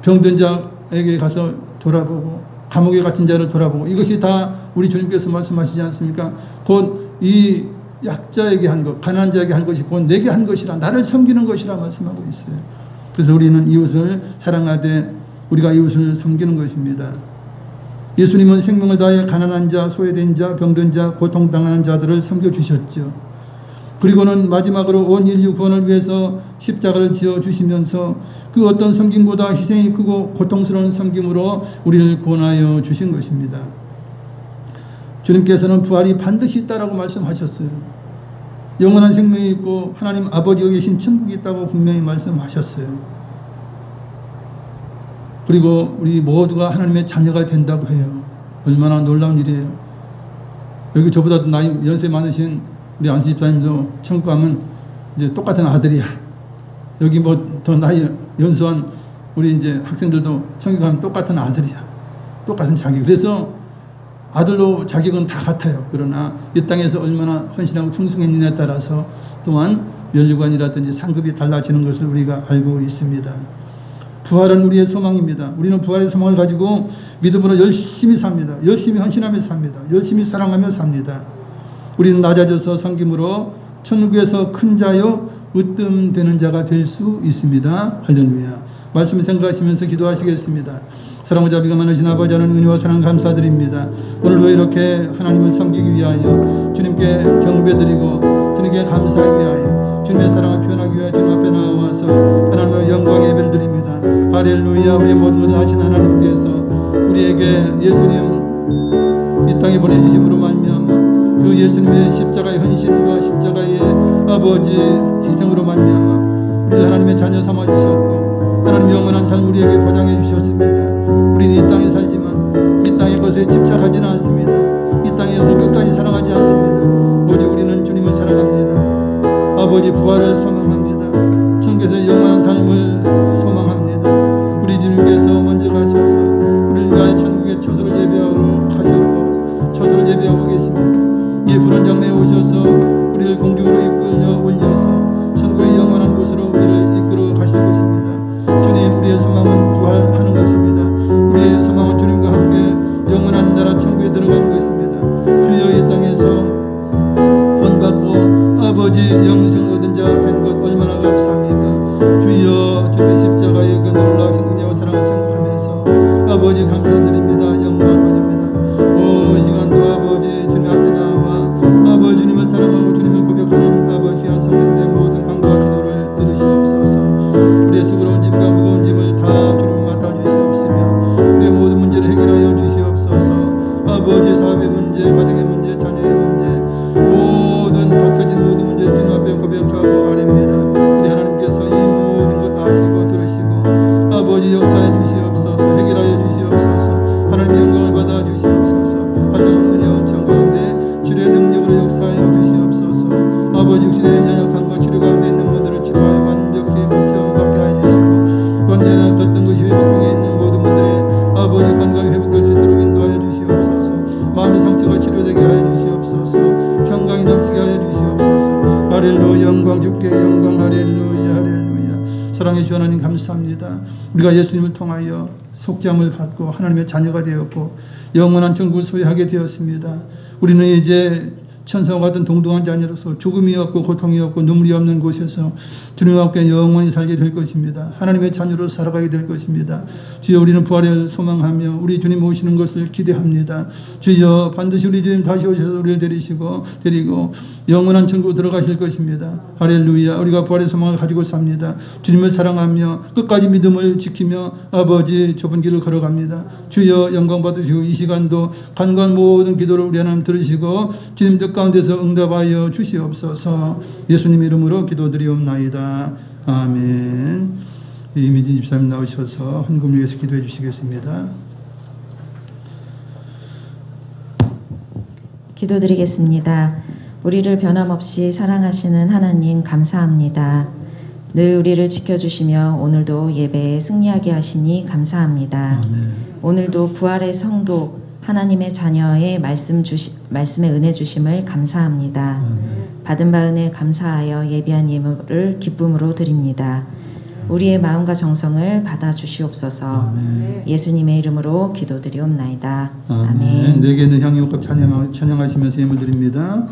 병든 자에게 가서 돌아보고 감옥에 갇힌 자를 돌아보고 이것이 다 우리 주님께서 말씀하시지 않습니까? 곧 이 약자에게 한 것, 가난한 자에게 한 것이 곧 내게 한 것이라 나를 섬기는 것이라 말씀하고 있어요. 그래서 우리는 이웃을 사랑하되 우리가 이웃을 섬기는 것입니다. 예수님은 생명을 다해 가난한 자, 소외된 자, 병든 자, 고통당하는 자들을 섬겨주셨죠. 그리고는 마지막으로 온 인류 구원을 위해서 십자가를 지어 주시면서 그 어떤 섬김보다 희생이 크고 고통스러운 섬김으로 우리를 구원하여 주신 것입니다. 주님께서는 부활이 반드시 있다라고 말씀하셨어요. 영원한 생명이 있고 하나님 아버지가 계신 천국이 있다고 분명히 말씀하셨어요. 그리고 우리 모두가 하나님의 자녀가 된다고 해요. 얼마나 놀라운 일이에요. 여기 저보다 나이 연세 많으신 우리 안수 집사님도 천국 가면 이제 똑같은 아들이야. 여기 뭐 더 나이 연수한 우리 이제 학생들도 천국 가면 똑같은 아들이야. 똑같은 자기. 그래서 아들로 자격은 다 같아요. 그러나 이 땅에서 얼마나 헌신하고 충성했느냐에 따라서 또한 면류관이라든지 상급이 달라지는 것을 우리가 알고 있습니다. 부활은 우리의 소망입니다. 우리는 부활의 소망을 가지고 믿음으로 열심히 삽니다. 열심히 헌신하며 삽니다. 열심히 사랑하며 삽니다. 우리는 낮아져서 섬김으로 천국에서 큰 자요 으뜸되는 자가 될 수 있습니다. 할렐루야. 말씀을 생각하시면서 기도하시겠습니다. 사랑과 자비가 많으신 아버지 하나님 은혜와 사랑 감사드립니다. 오늘도 이렇게 하나님을 섬기기 위하여 주님께 경배드리고 주님께 감사하기 위하여 주님의 사랑을 표현하기 위하여 주님 앞에 나와서 하나님의 영광의 예배를 드립니다. 할렐루야. 우리의 모든 것을 하신 하나님께서 우리에게 예수님 이 땅에 보내주심으로 말미암아 그 예수님의 십자가의 헌신과 십자가의 아버지 희생으로 말미암아 우리를 하나님의 자녀 삼아 주셨고 하나님 영원한 삶 우리에게 보장해 주셨습니다. 우리는 이 땅에 살지만 이 땅의 것에 집착하지는 않습니다. 이 땅에서 끝까지 사랑하지 않습니다. 오직 우리는 주님을 사랑합니다. 아버지 부활을 소망합니다. 천국에서 영원한 삶을 소망합니다. 우리 주님께서 먼저 가셔서 우리를 위하여 천국의 처소를 예배하러 가셨고 처소를 예배하고 계십니다. 이 푸른 장래에 오셔서 우리를 공중으로 이끌려 올려서 천국의 영원한 곳으로 우리를 이끌어 가실 것입니다. 주님, 우리의 소망은 부활하는 것입니다. 우리의 소망은 주님과 함께 영원한 나라 천국에 들어가는 것입니다. 주여 이 땅에서 구원받고 아버지 영생 얻은 자 된 것 얼마나 감사합니까? 주여 주님의 십자가의 그 놀라우신 은혜와 사랑을 생각하면서 아버지 감사드립니다. 영광 올립니다. 이 시간도 아버지 주님 앞에 나와 아버지 주님을 사랑하고 주님을 고백하는 아버지 귀한 성령님의 모든 간구와 기도를 들으시옵소서. 우리의 수고로운 짐과 무거운 짐을 다 주님 맡아주시옵시며 우리의 모든 문제를 해결하여 주시옵소서. 아버지 사업의 문제, 가정의 문제, 자녀의 문제 모든 닥쳐진 모든 문제를 주님 앞에 고백하고 아뢰입니다. 우리 하나님께서 이 모든 것 다 아시고 들으시고 아버지 역사해 주시옵소서. 해결하여 주시옵소서. 하나님의 영광을 받아 주시옵소서. 한량한 은혜와 은총 가운데 치료의 능력으로 역사하여 주시옵소서. 아버지 육신의 연약함과 치료 가운데 있는 분들을 치료하여 완벽히 고쳐받게 하여 주시고 완전한 어떤 것이 회복중에 있는 모든 분들의 아버지 건강이 회복될 수 있도록 인도하여 주시옵소서. 마음의 상처가 치료되게 하여 주시옵소서. 평강이 넘치게 하여 주시옵소서. 할렐루야. 영광 주께 영광. 할렐루야. 할렐루야. 사랑의 주 하나님 감사합니다. 우리가 예수님을 통하여 속죄함을 받고 하나님의 자녀가 되었고 영원한 천국을 소유하게 되었습니다. 우리는 이제 천사와 같은 동등한 자녀로서 죽음이 없고 고통이 없고 눈물이 없는 곳에서 주님과 함께 영원히 살게 될 것입니다. 하나님의 자녀로 살아가게 될 것입니다. 주여 우리는 부활을 소망하며 우리 주님 오시는 것을 기대합니다. 주여 반드시 우리 주님 다시 오셔서 우리를 데리고 영원한 천국으로 들어가실 것입니다. 할렐루야. 우리가 부활의 소망을 가지고 삽니다. 주님을 사랑하며 끝까지 믿음을 지키며 아버지 좁은 길을 걸어갑니다. 주여 영광 받으시고 이 시간도 간과한 모든 기도를 우리 하나님 들으시고 주님 뜻 가운데서 응답하여 주시옵소서. 예수님 이름으로 기도드리옵나이다. 아멘. 이미진 집사님 나오셔서 헌금 위해서 기도해 주시겠습니다. 기도드리겠습니다. 우리를 변함없이 사랑하시는 하나님 감사합니다. 늘 우리를 지켜주시며 오늘도 예배에 승리하게 하시니 감사합니다. 아멘. 오늘도 부활의 성도 하나님의 자녀의 말씀의 은혜 주심을 감사합니다. 받은 바 은혜 감사하여 예비한 예물을 기쁨으로 드립니다. 우리의 마음과 정성을 받아 주시옵소서. 아멘. 예수님의 이름으로 기도드리옵나이다. 아멘. 아멘. 내게는 향유값 찬양하시면서 예물 드립니다.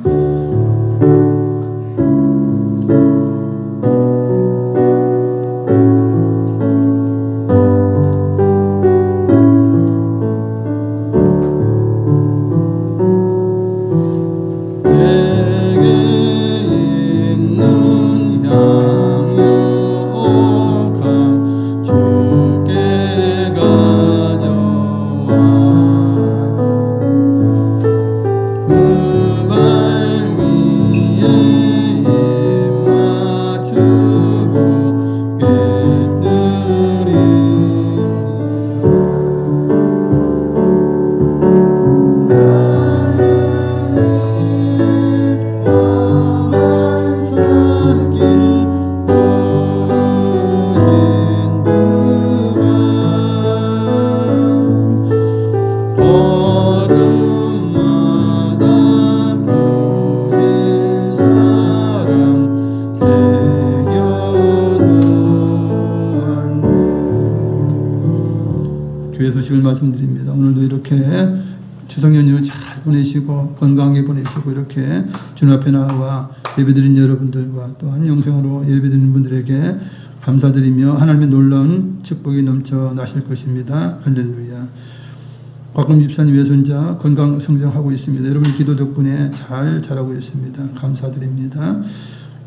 내게 걸음마다 크신 사랑 새겨놓았네. 교회 소식을 말씀드립니다. 오늘도 이렇게 추석 연휴 잘 보내시고 건강하게 보내시고 이렇게 주님 앞에 나와 예배드린 여러분들과 또한 영생으로 예배드리는 분들에게 감사드리며 하나님의 놀라운 축복이 넘쳐 나실 것입니다. 할렐루야. 곽금 집사님 외손자 건강 성장하고 있습니다. 여러분 기도 덕분에 잘 자라고 있습니다. 감사드립니다.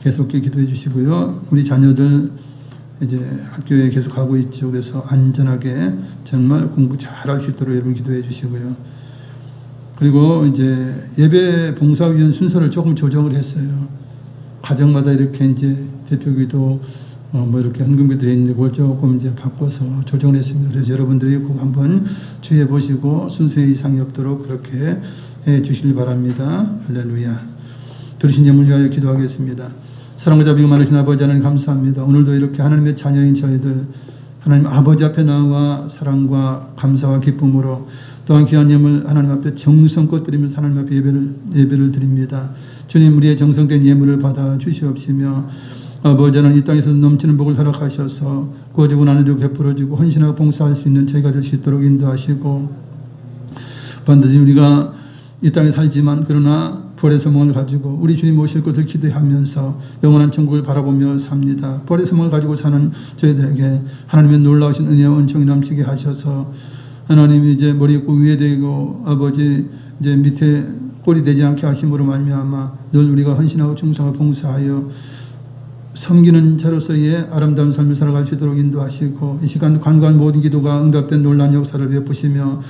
계속해 기도해 주시고요. 우리 자녀들 이제 학교에 계속 가고 있죠. 그래서 안전하게 정말 공부 잘할 수 있도록 여러분 기도해 주시고요. 그리고 이제 예배 봉사위원 순서를 조금 조정을 했어요. 가정마다 이렇게 이제 대표기도 뭐 이렇게 헌금기도 되어 있는데 그걸 조금 이제 바꿔서 조정을 했습니다. 그래서 여러분들이 꼭 한번 주의해 보시고 순서에 이상이 없도록 그렇게 해 주시길 바랍니다. 할렐루야. 들으신 예물 위하여 기도하겠습니다. 사랑과 자비가 많으신 아버지 하나님 감사합니다. 오늘도 이렇게 하나님의 자녀인 저희들 하나님 아버지 앞에 나와 사랑과 감사와 기쁨으로 또한 귀한 예물 하나님 앞에 정성껏 드리면서 하나님 앞에 예배를 드립니다. 주님 우리의 정성된 예물을 받아 주시옵시며 아버지 하나님 이 땅에서 넘치는 복을 허락하셔서 구워지고 나누고 베풀어지고 헌신하고 봉사할 수 있는 저희가 될 수 있도록 인도하시고 반드시 우리가 이 땅에 살지만 그러나 부활의 소망을 가지고 우리 주님 오실 것을 기대하면서 영원한 천국을 바라보며 삽니다. 부활의 소망을 가지고 사는 저희들에게 하나님의 놀라우신 은혜와 은총이 넘치게 하셔서 하나님이 이제 머리 있고 위에 되고 아버지 이제 밑에 꼴이 되지 않게 하심으로 말미암아 늘 우리가 헌신하고 충성을 봉사하여 섬기는 자로서의 아름다운 삶을 살아갈 수 있도록 인도하시고 이 시간 간구한 모든 기도가 응답된 놀라운 역사를 베푸시며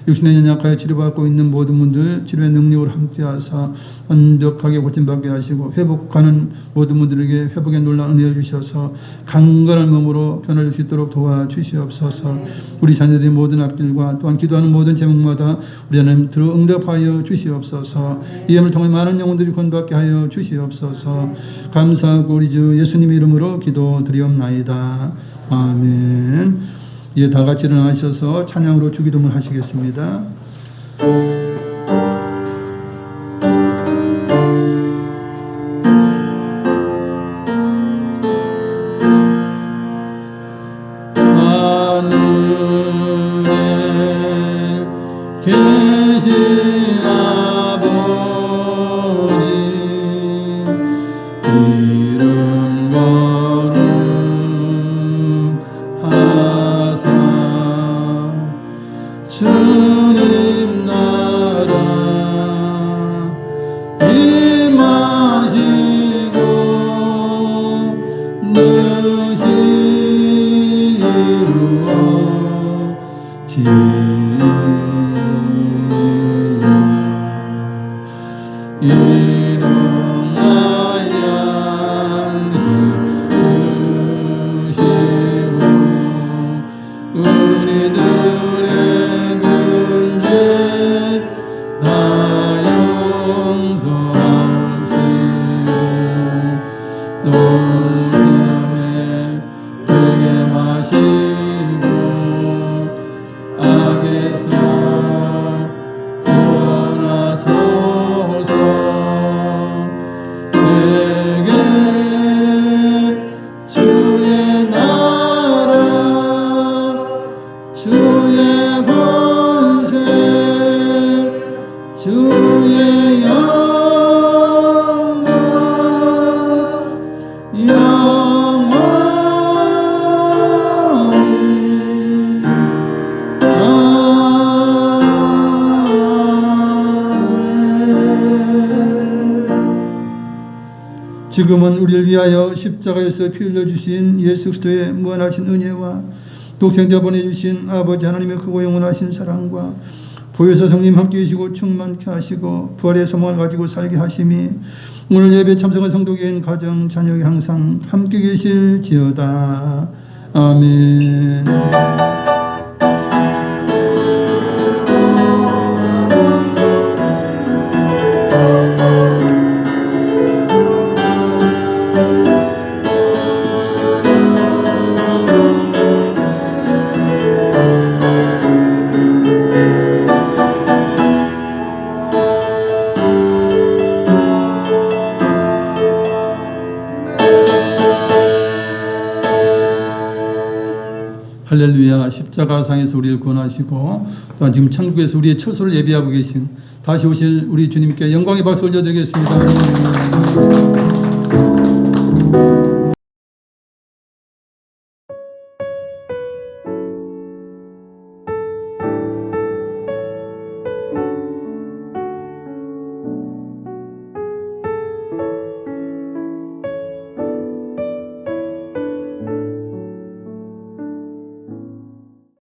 육신의 연약하여 치료받고 있는 모든 분들 치료의 능력을 함께하사 완벽하게 고침받게 하시고 회복하는 모든 분들에게 회복의 놀라운 은혜를 주셔서 강건한 몸으로 변화될 수 있도록 도와주시옵소서. 우리 자녀들의 모든 앞길과 또한 기도하는 모든 제목마다 우리 하나님 들어 응답하여 주시옵소서. 이 예물을 통해 많은 영혼들이 구원받게 하여 주시옵소서. 감사하고 우리 주 예수님의 이름으로 기도드리옵나이다. 아멘. 이제 다 같이 일어나셔서 찬양으로 주기도문을 하시겠습니다. 하늘에 계신 아버지 이름 거룩하사 주님 나라 임하시고 능히 이루어지이다. 일용할 양식 주시고 우리들의 문제 다 용서하시고 또 시험에 들게 마시고 악에서 구원하소서. 내게 주의 나라 주의 권세 주의 영광 영원히 아멘. 지금은 우리를 위하여 십자가에서 피 흘려주신 예수 그리스도의 무한하신 은혜와 독생자 보내주신 아버지 하나님의 크고 영원하신 사랑과 보혜사 성님 함께 계시고 충만케 하시고 부활의 소망을 가지고 살게 하심이 오늘 예배 참석한 성도계인 가정 자녀에게 항상 함께 계실지어다. 아멘. 십자가상에서 우리를 구원하시고 또한 지금 천국에서 우리의 처소를 예비하고 계신 다시 오실 우리 주님께 영광의 박수 올려드리겠습니다.